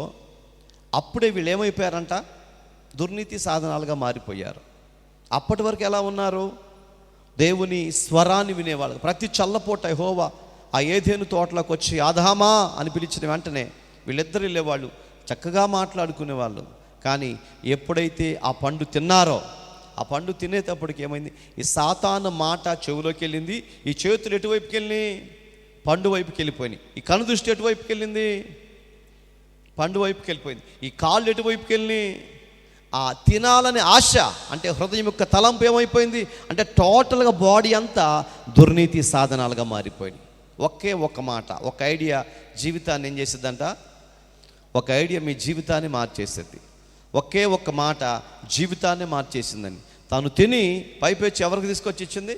అప్పుడే వీళ్ళు ఏమైపోయారంట? దుర్నీతి సాధనాలుగా మారిపోయారు. అప్పటి వరకు ఎలా ఉన్నారు? దేవుని స్వరాన్ని వినేవాళ్ళు. ప్రతి చల్లపూట యెహోవా ఆ ఏదేను తోటలోకి వచ్చి ఆదామా అని పిలిచిన వెంటనే వీళ్ళిద్దరు వెళ్ళేవాళ్ళు, చక్కగా మాట్లాడుకునేవాళ్ళు. కానీ ఎప్పుడైతే ఆ పండు తిన్నారో, ఆ పండు తినేటప్పటికి ఏమైంది? ఈ సాతాను మాట చెవిలోకి వెళ్ళింది, ఈ చేతులు ఎటువైపుకి వెళ్ళి? పండు వైపుకి వెళ్ళిపోయినాయి. ఈ కనుదృష్టి ఎటువైపుకి వెళ్ళింది? పండు వైపుకి వెళ్ళిపోయింది. ఈ కాళ్ళు ఎటువైపుకి వెళ్ళి? ఆ తినాలని ఆశ అంటే హృదయం యొక్క తలంపు ఏమైపోయింది అంటే టోటల్గా బాడీ అంతా దుర్నీతి సాధనాలుగా మారిపోయింది. ఒకే ఒక మాట, ఒక ఐడియా జీవితాన్ని ఏం చేసిద్దంట? ఒక ఐడియా మీ జీవితాన్ని మార్చేసేది. ఒకే ఒక్క మాట జీవితాన్ని మార్చేసిందండి. తను తిని పైపెచ్చి ఎవరికి తీసుకొచ్చి ఇచ్చింది?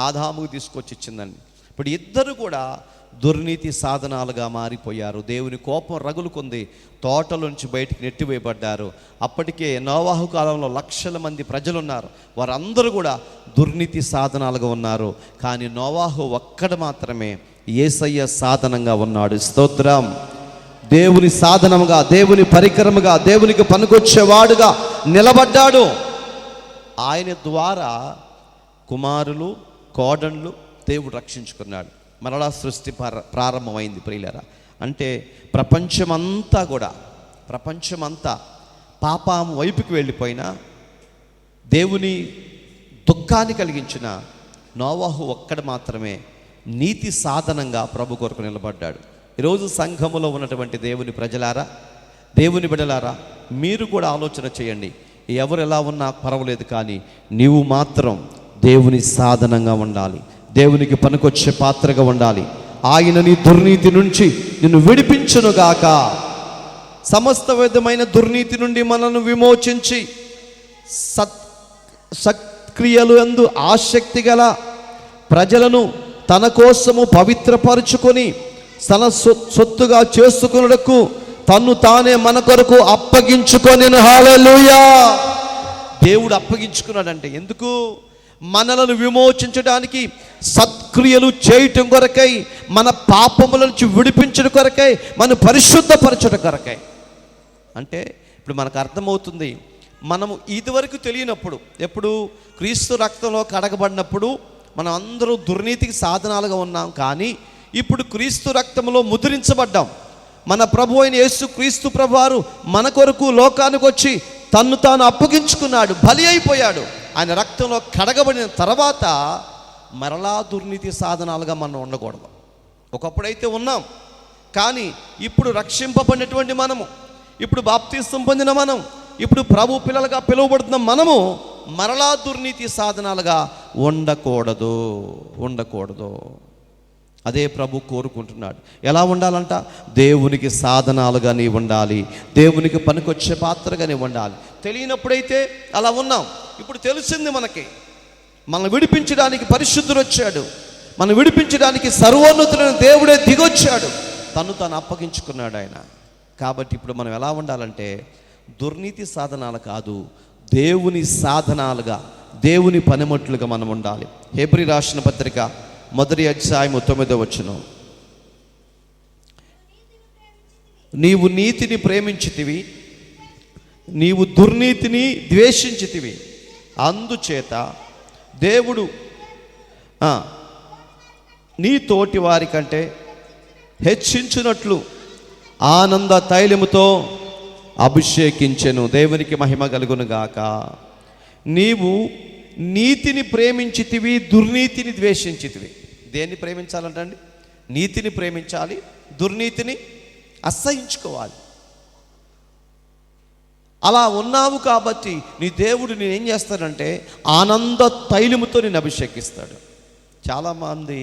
ఆదాముకు తీసుకొచ్చి ఇచ్చిందండి. ఇప్పుడు ఇద్దరు కూడా దుర్నీతి సాధనాలుగా మారిపోయారు. దేవుని కోపం రగులుకుంది, తోటలోంచి బయటికి నెట్టివేయబడ్డారు. అప్పటికే నోవాహు కాలంలో లక్షల మంది ప్రజలున్నారు, వారందరూ కూడా దుర్నీతి సాధనాలుగా ఉన్నారు. కానీ నోవాహు ఒక్కడు మాత్రమే యేసయ్య సాధనంగా ఉన్నాడు. స్తోత్రం. దేవుని సాధనముగా, దేవుని పరికరముగా, దేవునికి పనికొచ్చేవాడుగా నిలబడ్డాడు. ఆయన ద్వారా కుమారులు, కోడళ్ళు దేవుడు రక్షించుకున్నాడు. మరలా సృష్టి ప్రారంభమైంది ప్రియులారా. అంటే ప్రపంచమంతా పాపం వైపుకి వెళ్ళిపోయినా దేవుని దుఃఖాన్ని కలిగించిన నోవాహు ఒక్కడు మాత్రమే నీతి సాధనంగా ప్రభు కొరకు నిలబడ్డాడు. ఈరోజు సంఘములో ఉన్నటువంటి దేవుని ప్రజలారా, దేవుని బిడ్డలారా, మీరు కూడా ఆలోచన చేయండి. ఎవరు ఎలా ఉన్నా పర్వాలేదు, కానీ నీవు మాత్రం దేవుని సాధనంగా ఉండాలి, దేవునికి పనికొచ్చే పాత్రగా ఉండాలి. ఆయన నీ దుర్నీతి నుంచి నిన్ను విడిపించునుగాక. సమస్త విధమైన దుర్నీతి నుండి మనల్ని విమోచించి సత్క్రియలు యందు ఆసక్తి గల ప్రజలను తన కోసము పవిత్రపరుచుకొని తన సొత్తుగా చేసుకొనుటకు తన్ను తానే మన కొరకు అప్పగించుకొనెను. హల్లెలూయా. దేవుడు అప్పగించుకున్నాడంటే ఎందుకు? మనలను విమోచించడానికి, సత్క్రియలు చేయటం కొరకై, మన పాపముల నుంచి విడిపించడం కొరకై, మన పరిశుద్ధపరచడం కొరకై. అంటే ఇప్పుడు మనకు అర్థమవుతుంది, మనము ఇదివరకు తెలియనప్పుడు, ఎప్పుడు క్రీస్తు రక్తంలో కడగబడినప్పుడు మనం అందరూ దుర్నీతికి సాధనాలుగా ఉన్నాం. కానీ ఇప్పుడు క్రీస్తు రక్తంలో ముద్రించబడ్డాం. మన ప్రభు అయిన యేసు క్రీస్తు ప్రభువారు మన కొరకు లోకానికి వచ్చి తన్ను తాను అప్పగించుకున్నాడు, బలి అయిపోయాడు. ఆయన రక్తంలో కడగబడిన తర్వాత మరలా దుర్నీతి సాధనాలుగా మనం ఉండకూడదు. ఒకప్పుడైతే ఉన్నాం, కానీ ఇప్పుడు రక్షింపబడినటువంటి మనము, ఇప్పుడు బాప్తిస్తం పొందిన మనం, ఇప్పుడు ప్రభు పిల్లలుగా పిలువబడుతున్న మనము మరలా దుర్నీతి సాధనాలుగా ఉండకూడదు. అదే ప్రభు కోరుకుంటున్నాడు. ఎలా ఉండాలంట? దేవునికి సాధనాలుగా నీ ఉండాలి, దేవునికి పనికొచ్చే పాత్రగా నీ ఉండాలి. తెలియనప్పుడైతే అలా ఉన్నాం, ఇప్పుడు తెలిసింది మనకి. మనం విడిపించడానికి పరిశుద్ధుడు వచ్చాడు, మనం విడిపించడానికి సర్వోన్నతుడైన దేవుడే దిగొచ్చాడు, తను తాను అప్పగించుకున్నాడు ఆయన. కాబట్టి ఇప్పుడు మనం ఎలా ఉండాలంటే దుర్నీతి సాధనాలు కాదు, దేవుని సాధనాలుగా, దేవుని పనిముట్లుగా మనం ఉండాలి. హెబ్రీ రాసిన పత్రిక 1వ అధ్యాయం 9వ వచనం. నీవు నీతిని ప్రేమించితివి, నీవు దుర్నీతిని ద్వేషించితివి, అందుచేత దేవుడు నీ తోటి వారి కంటే హెచ్చించునట్లు ఆనంద తైలముతో అభిషేకించెను. దేవునికి మహిమ కలుగును గాక. నీవు నీతిని ప్రేమించితివి, దుర్నీతిని ద్వేషించితివి. దేన్ని ప్రేమించాలంటండి? నీతిని ప్రేమించాలి, దుర్నీతిని అసహించుకోవాలి. అలా ఉన్నావు కాబట్టి నీ దేవుడు నేను ఏం చేస్తాడంటే ఆనంద తైలముతో నేను అభిషేకిస్తాడు. చాలామంది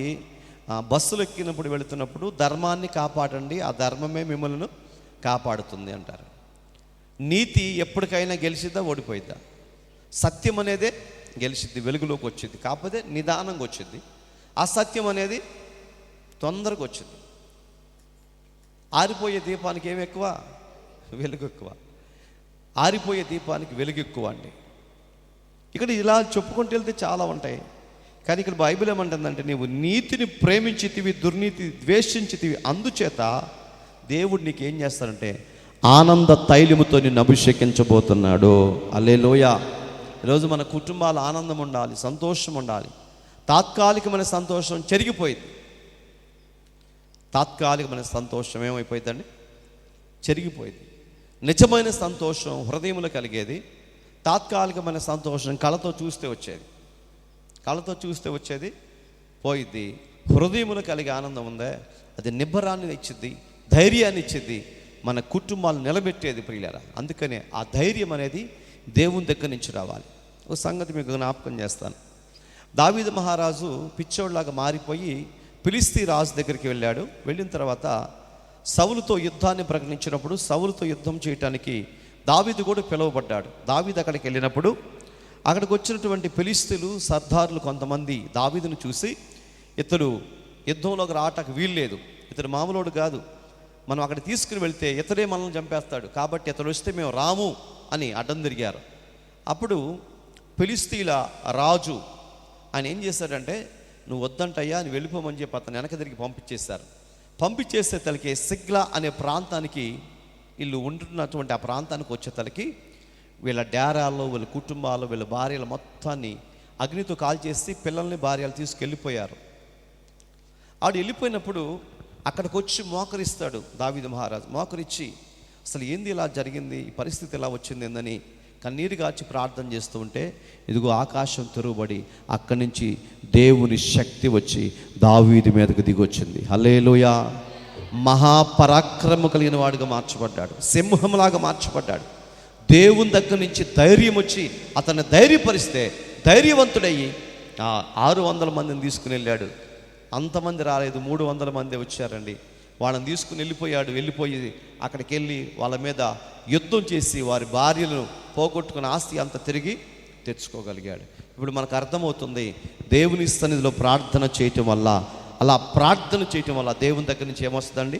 బస్సులు ఎక్కినప్పుడు వెళుతున్నప్పుడు ధర్మాన్ని కాపాడండి, ఆ ధర్మమే మిమ్మల్ని కాపాడుతుంది అంటారు. నీతి ఎప్పటికైనా గెలిచిద్దా, ఓడిపోయిద్దా? సత్యం అనేదే గెలిచిద్ది, వెలుగులోకి వచ్చింది, కాకపోతే నిదానంగా వచ్చింది. అసత్యం అనేది తొందరగా వచ్చింది. ఆరిపోయే దీపానికి ఏమి ఎక్కువ? వెలుగు ఎక్కువ. ఆరిపోయే దీపానికి వెలుగు ఎక్కువ అండి. ఇక్కడ ఇలా చెప్పుకుంటూ వెళ్తే చాలా ఉంటాయి, కానీ ఇక్కడ బైబిల్ ఏమంటుందంటే నీవు నీతిని ప్రేమించితివి, దుర్నీతి ద్వేషించితివి, అందుచేత దేవుడు నీకు ఏం చేస్తాడంటే ఆనంద తైలముతో నిన్ను అభిషేకించబోతున్నాడు. హల్లెలూయా. ఈరోజు మన కుటుంబాలు ఆనందం ఉండాలి, సంతోషం ఉండాలి. తాత్కాలికమైన సంతోషం చెరిగిపోయింది. తాత్కాలికమైన సంతోషం ఏమైపోయిందండి? చెరిగిపోయింది. నిజమైన సంతోషం హృదయంలో కలిగేది. తాత్కాలికమైన సంతోషం కళ్ళతో చూస్తే వచ్చేది పోయిద్ది. హృదయంలో కలిగే ఆనందం ఉందే, అది నిబ్బరాన్ని ఇచ్చిద్ది, ధైర్యాన్ని ఇచ్చిద్ది, మన కుటుంబాలు నిలబెట్టేది ప్రియులారా. అందుకనే ఆ ధైర్యం అనేది దేవుని దగ్గర నుంచి రావాలి. ఒక సంగతి మీకు జ్ఞాపకం చేస్తాను. దావీదు మహారాజు పిచ్చోడ్లాగా మారిపోయి ఫిలిస్తీ రాజు దగ్గరికి వెళ్ళాడు. వెళ్ళిన తర్వాత సౌలుతో యుద్ధాన్ని ప్రకటించినప్పుడు సౌలుతో యుద్ధం చేయటానికి దావీదు కూడా పిలువబడ్డాడు. దావీదు అక్కడికి వెళ్ళినప్పుడు అక్కడికి వచ్చినటువంటి ఫిలిస్తీయులు సర్దారులు కొంతమంది దావీదును చూసి, ఇతడు యుద్ధంలోకి రావటానికి వీల్లేదు, ఇతడు మామూలుడు కాదు, మనం అక్కడ తీసుకుని వెళ్తే ఇతడే మనల్ని చంపేస్తాడు, కాబట్టి ఇతడు వస్తే మేము రాము అని అడ్డం తిరిగారు. అప్పుడు ఫిలిస్తీన్ల రాజు ఆయన ఏం చేశాడంటే, నువ్వు వద్దంటయ్యా అని వెళ్ళిపోమని చెప్పి అతను వెనక తిరిగి పంపించేశారు. పంపించేసే తలకి సిగ్లా అనే ప్రాంతానికి, వీళ్ళు ఉంటున్నటువంటి ఆ ప్రాంతానికి వచ్చే తలకి వీళ్ళ డేరాల్లో, వీళ్ళ కుటుంబాలు, వీళ్ళ భార్యల మొత్తాన్ని అగ్నితో కాల్చేసి పిల్లల్ని భార్యలు తీసుకెళ్ళిపోయారు. ఆడు వెళ్ళిపోయినప్పుడు అక్కడికి వచ్చి మోకరిస్తాడు దావీదు మహారాజు. మోకరించి అసలు ఏంది ఇలా జరిగింది, ఈ పరిస్థితి ఎలా వచ్చింది ఏందని కన్నీరు గార్చి ప్రార్థన చేస్తూ ఉంటే, ఇదిగో ఆకాశం తెరువబడి అక్కడి నుంచి దేవుని శక్తి వచ్చి దావీదు మీదకు దిగొచ్చింది. హల్లెలూయా. మహాపరాక్రమ కలిగిన వాడుగా మార్చబడ్డాడు, సింహంలాగా మార్చబడ్డాడు. దేవుని దగ్గర నుంచి ధైర్యం వచ్చి అతన్ని ధైర్యపరిస్తే ధైర్యవంతుడయ్యి 600 మందిని తీసుకుని వెళ్ళాడు. అంతమంది రాలేదు, 300 మంది వచ్చారండి. వాళ్ళని తీసుకుని వెళ్ళిపోయి అక్కడికి వెళ్ళి వాళ్ళ మీద యుద్ధం చేసి వారి భార్యలను పోగొట్టుకున్న ఆస్తి అంత తిరిగి తెచ్చుకోగలిగాడు. ఇప్పుడు మనకు అర్థమవుతుంది, దేవుని సన్నిధిలో ప్రార్థన చేయటం వల్ల, అలా ప్రార్థన చేయటం వల్ల దేవుని దగ్గర నుంచి ఏమొస్తుందండి?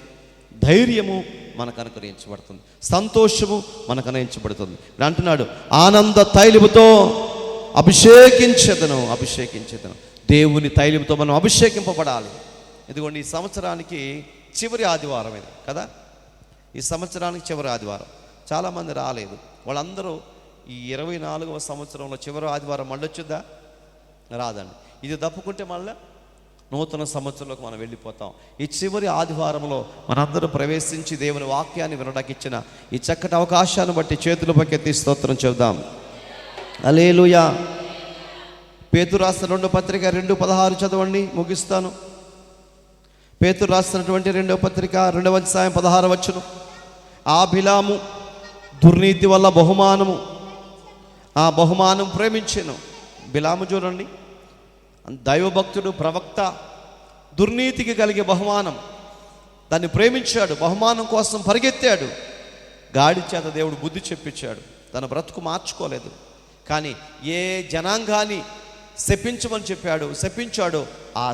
ధైర్యము మనకు అనుగ్రహించబడుతుంది, సంతోషము మనకు అనుగ్రహించబడుతుంది. అంటున్నాడు, ఆనంద తైలముతో అభిషేకించెదను. దేవుని తైలముతో మనం అభిషేకింపబడాలి. ఇదిగోండి, ఈ సంవత్సరానికి చివరి ఆదివారం ఇది కదా, ఈ సంవత్సరానికి చివరి ఆదివారం. చాలామంది రాలేదు, వాళ్ళందరూ ఈ 24వ సంవత్సరంలో చివరి ఆదివారం మళ్ళొచ్చుద్దా? రాదండి. ఇది తప్పుకుంటే మళ్ళీ నూతన సంవత్సరంలోకి మనం వెళ్ళిపోతాం. ఈ చివరి ఆదివారంలో మనందరూ ప్రవేశించి దేవుని వాక్యాన్ని వినడానికి ఇచ్చిన ఈ చక్కటి అవకాశాన్ని బట్టి చేతుల పైకెత్తి స్తోత్రం చెబుదాం. హల్లెలూయా. పేతురు రాసిన 2వ పత్రిక 2:16 చదవండి, ముగిస్తాను. పేతురు రాసినటువంటి 2వ పత్రిక 2వ అధ్యాయం 16వ వచనం. ఆ బిలాము దుర్నీతి వల్ల బహుమానం ప్రేమించెను. బిలాము చూడండి, దైవభక్తుడు, ప్రవక్త, దుర్నీతికి కలిగే బహుమానం దాన్ని ప్రేమించాడు, బహుమానం కోసం పరిగెత్తాడు. గాడి చేత దేవుడు బుద్ధి చెప్పించాడు, తన బ్రతుకు మార్చుకోలేదు. కానీ ఏ జనాంగాన్ని శపించాడు, ఆ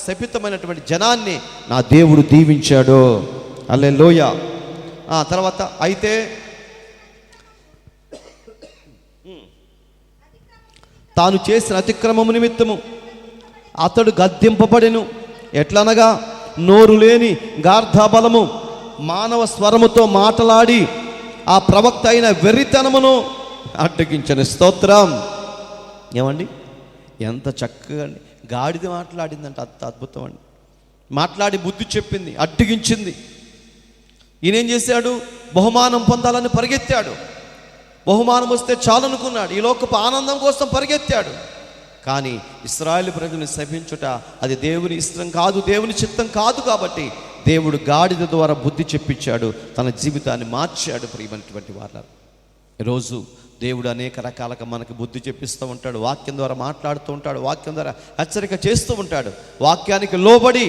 శపితమైనటువంటి జనాన్ని నా దేవుడు దీవించాడు. హల్లెలూయా. తర్వాత అయితే తాను చేసిన అతిక్రమము నిమిత్తము అతడు గద్దింపబడెను. ఎట్లనగా, నోరు లేని గార్ధబలము మానవ స్వరముతో మాట్లాడి ఆ ప్రవక్త అయిన వెర్రితనమును అడ్డగించను. స్తోత్రం. ఏమండి, ఎంత చక్కగా గాడిద మాట్లాడిందంట, అంత అద్భుతం అండి. మాట్లాడి బుద్ధి చెప్పింది, అడ్డగించింది. ఈయనేం చేశాడు? బహుమానం పొందాలని పరిగెత్తాడు. బహుమానం వస్తే చాలనుకున్నాడు, ఈ లోకపు ఆనందం కోసం పరిగెత్తాడు. కానీ ఇశ్రాయేలు ప్రజలను శపించుట అది దేవుని ఇష్టం కాదు, దేవుని చిత్తం కాదు. కాబట్టి దేవుడు గాడిద ద్వారా బుద్ధి చెప్పించాడు, తన జీవితాన్ని మార్చాడు. ప్రియమైనటువంటి వారు, ఈరోజు దేవుడు అనేక రకాలుగా మనకి బుద్ధి చెప్పిస్తూ ఉంటాడు, వాక్యం ద్వారా మాట్లాడుతూ ఉంటాడు, వాక్యం ద్వారా హెచ్చరిక చేస్తూ ఉంటాడు. వాక్యానికి లోబడి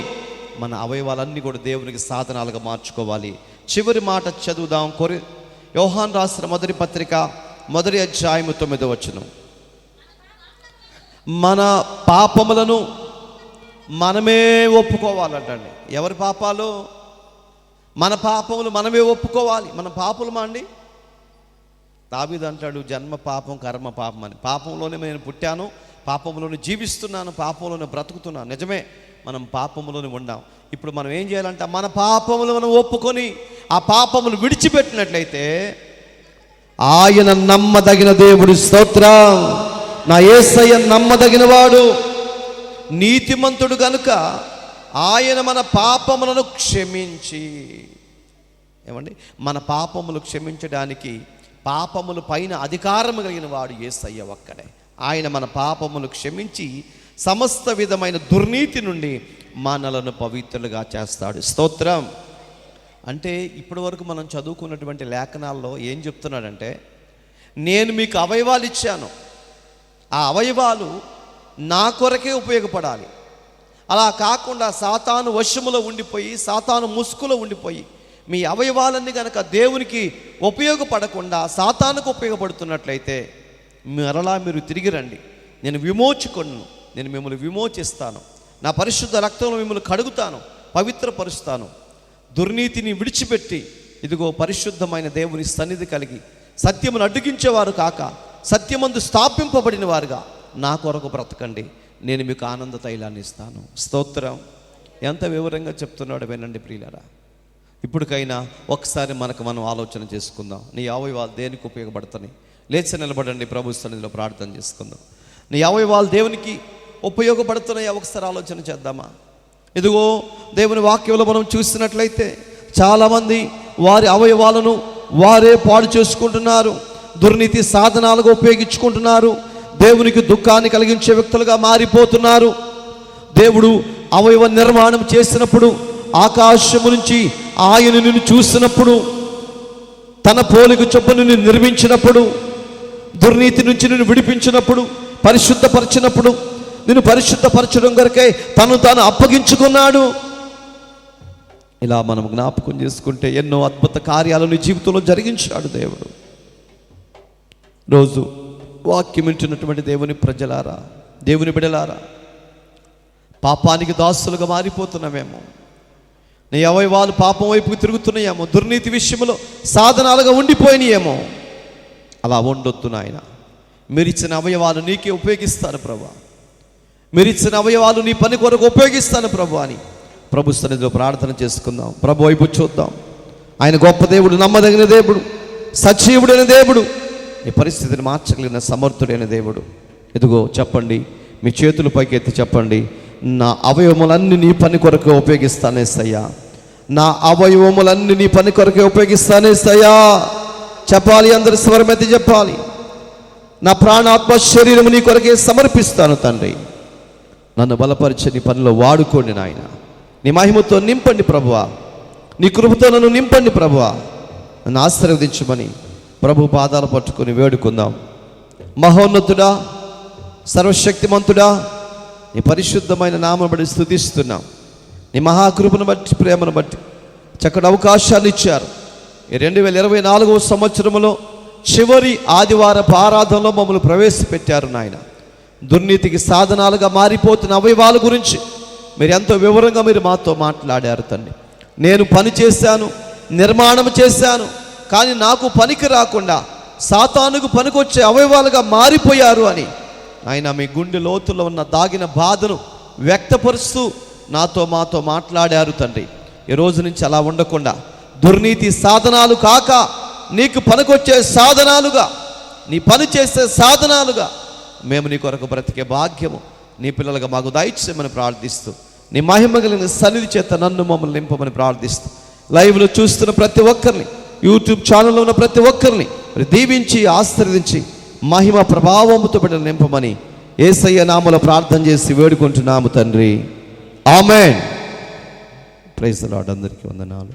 మన అవయవాలన్నీ కూడా దేవునికి సాధనాలుగా మార్చుకోవాలి. చివరి మాట చదువుదాం. యోహాను రాసిన మొదటి పత్రిక 1వ అధ్యాయం 9వ వచనం. మన పాపములను మనమే ఒప్పుకోవాలంటండి. ఎవరి పాపాలు? మన పాపములు మనమే ఒప్పుకోవాలి. మన పాపలమా అండి? దావీదు అంటాడు, జన్మ పాపం కర్మ పాపం అని. పాపంలోనే నేను పుట్టాను, పాపంలోనే జీవిస్తున్నాను, పాపంలోనే బ్రతుకుతున్నాను. నిజమే, మనం పాపంలోనే ఉన్నాం. ఇప్పుడు మనం ఏం చేయాలంటే, మన పాపములు మనం ఒప్పుకొని ఆ పాపములు విడిచిపెట్టినట్లయితే ఆయన నమ్మదగిన దేవుడు. స్తోత్రం. నా యేసయ్య నమ్మదగిన వాడు, నీతిమంతుడు గనుక ఆయన మన పాపములను క్షమించి, ఏమండి, మన పాపములు క్షమించడానికి పాపముల పైన అధికారం కలిగిన వాడు యేసయ్య ఒక్కడే. ఆయన మన పాపములు క్షమించి సమస్త విధమైన దుర్నీతి నుండి మనలను పవిత్రులుగా చేస్తాడు. స్తోత్రం. అంటే ఇప్పటి వరకు మనం చదువుకున్నటువంటి లేఖనాల్లో ఏం చెప్తున్నాడంటే, నేను మీకు అవయవాలు ఇచ్చాను, ఆ అవయవాలు నా కొరకే ఉపయోగపడాలి. అలా కాకుండా సాతాను వశములో ఉండిపోయి, సాతాను ముసుగులో ఉండిపోయి మీ అవయవాలన్నీ కనుక దేవునికి ఉపయోగపడకుండా సాతానుకు ఉపయోగపడుతున్నట్లయితే మరలా మీరు తిరిగి రండి, నేను విమోచుకొను, నేను మిమ్మల్ని విమోచిస్తాను, నా పరిశుద్ధ రక్తంలో మిమ్మల్ని కడుగుతాను, పవిత్రపరుస్తాను. దుర్నీతిని విడిచిపెట్టి ఇదిగో పరిశుద్ధమైన దేవుని సన్నిధి కలిగి సత్యమును అడ్డగించేవారు కాక సత్యమందు స్థాపింపబడిన వారుగా నా కొరకు బ్రతకండి, నేను మీకు ఆనంద తైలాన్ని ఇస్తాను. స్తోత్రం. ఎంత వివరంగా చెప్తున్నాడు వినండి ప్రియులారా. ఇప్పటికైనా ఒకసారి మనం ఆలోచన చేసుకుందాం. నీ అవయవాలు దేనికి ఉపయోగపడుతున్నాయి? లేచి నిలబడండి, ప్రభు సన్నిధిలో ప్రార్థన చేసుకుందాం. నీ అవయవాలు దేవునికి ఉపయోగపడుతున్నాయా? ఒకసారి ఆలోచన చేద్దామా? ఇదిగో దేవుని వాక్యంలో మనం చూసినట్లయితే చాలామంది వారి అవయవాలను వారే పాడు చేసుకుంటున్నారు, దుర్నీతి సాధనాలుగా ఉపయోగించుకుంటున్నారు, దేవునికి దుఃఖాన్ని కలిగించే వ్యక్తులుగా మారిపోతున్నారు. దేవుడు అవయవ నిర్మాణం చేసినప్పుడు ఆకాశము నుంచి ఆయన నిన్ను చూసినప్పుడు, తన పోలిక చొప్పున నిన్ను నిర్మించినప్పుడు, దుర్నీతి నుంచి నిన్ను విడిపించినప్పుడు, పరిశుద్ధపరిచినప్పుడు, నిన్ను పరిశుద్ధపరచడం కొరకై తాను అప్పగించుకున్నాడు. ఇలా మనం జ్ఞాపకం చేసుకుంటే ఎన్నో అద్భుత కార్యాలు నీ జీవితంలో జరిగించాడు దేవుడు. రోజు వాక్యం వింటున్నటువంటి దేవుని ప్రజలారా, దేవుని బిడలారా, పాపానికి దాసులుగా మారిపోతున్నామేమో, నీ అవయవాలు పాపం వైపుకి తిరుగుతున్నాయేమో, దుర్నీతి విషయంలో సాధనాలుగా ఉండిపోయినాయేమో. అలా ఉండొద్దు నాయన. మీరిచ్చిన అవయవాలు నీకే ఉపయోగిస్తాను ప్రభా, మీరిచ్చిన అవయవాలు నీ పని కొరకు ఉపయోగిస్తాను ప్రభు అని ప్రభు సన్నిధిలో ప్రార్థన చేసుకుందాం. ప్రభు వైపు చూద్దాం. ఆయన గొప్ప దేవుడు, నమ్మదగిన దేవుడు, సజీవుడైన దేవుడు, నీ పరిస్థితిని మార్చగలిగిన సమర్థుడైన దేవుడు. ఇదిగో చెప్పండి, మీ చేతులు పైకి ఎత్తి చెప్పండి, నా అవయవములన్నీ నీ పని కొరకు ఉపయోగిస్తానేసయ్యా, నా అవయవములన్నీ నీ పని కొరకే ఉపయోగిస్తానేసయ్యా. చెప్పాలి, అందరి స్వరమెత్తి చెప్పాలి. నా ప్రాణాత్మ శరీరము నీ కొరకే సమర్పిస్తాను తండ్రి, నన్ను బలపరిచి నీ పనిలో వాడుకోండి నాయన. నీ మహిమతో నింపండి ప్రభువా, నీ కృపతో నన్ను నింపండి ప్రభువా, నన్ను ఆశీర్వదించమని ప్రభు పాదాలు పట్టుకొని వేడుకుందాం. మహోన్నతుడా, సర్వశక్తిమంతుడా, నీ పరిశుద్ధమైన నామను బట్టి స్తుతిస్తున్నాం. నీ మహాకృపను బట్టి, ప్రేమను బట్టి చక్కటి అవకాశాన్ని ఇచ్చారు. ఈ 2024వ సంవత్సరంలో చివరి ఆదివారపు ఆరాధనలో మమ్మల్ని ప్రవేశపెట్టారు నాయన. దుర్నీతికి సాధనాలుగా మారిపోతున్న అవయవాల గురించి మీరు ఎంతో వివరంగా మాతో మాట్లాడారు తండ్రి. నేను పని చేశాను, నిర్మాణం చేశాను, కానీ నాకు పనికి రాకుండా సాతానుకు పనికొచ్చే అవయవాలుగా మారిపోయారు అని ఆయన మీ గుండె లోతుల్లో ఉన్న దాగిన బాధను వ్యక్తపరుస్తూ మాతో మాట్లాడారు తండ్రి. ఈ రోజు నుంచి అలా ఉండకుండా దుర్నీతి సాధనాలు కాక నీకు పనికొచ్చే సాధనాలుగా, నీ పని చేసే సాధనాలుగా మేము నీ కొరకు బ్రతికే భాగ్యము నీ పిల్లలుగా మాకు దయచేయమని ప్రార్థిస్తూ, నీ మహిమ కలిగిన సన్నిధి చేత నన్ను మమ్మల్ని నింపమని ప్రార్థిస్తూ, లైవ్లో చూస్తున్న ప్రతి ఒక్కరిని, యూట్యూబ్ ఛానల్లో ఉన్న ప్రతి ఒక్కరిని దీవించి ఆశీర్వదించి మహిమ ప్రభావముతో బిడ్డలు నింపమని యేసయ్య నామములో ప్రార్థన చేసి వేడుకుంటున్నాము తండ్రి. ఆమేన్. Praise the Lord. అందరికీ వందనాలు.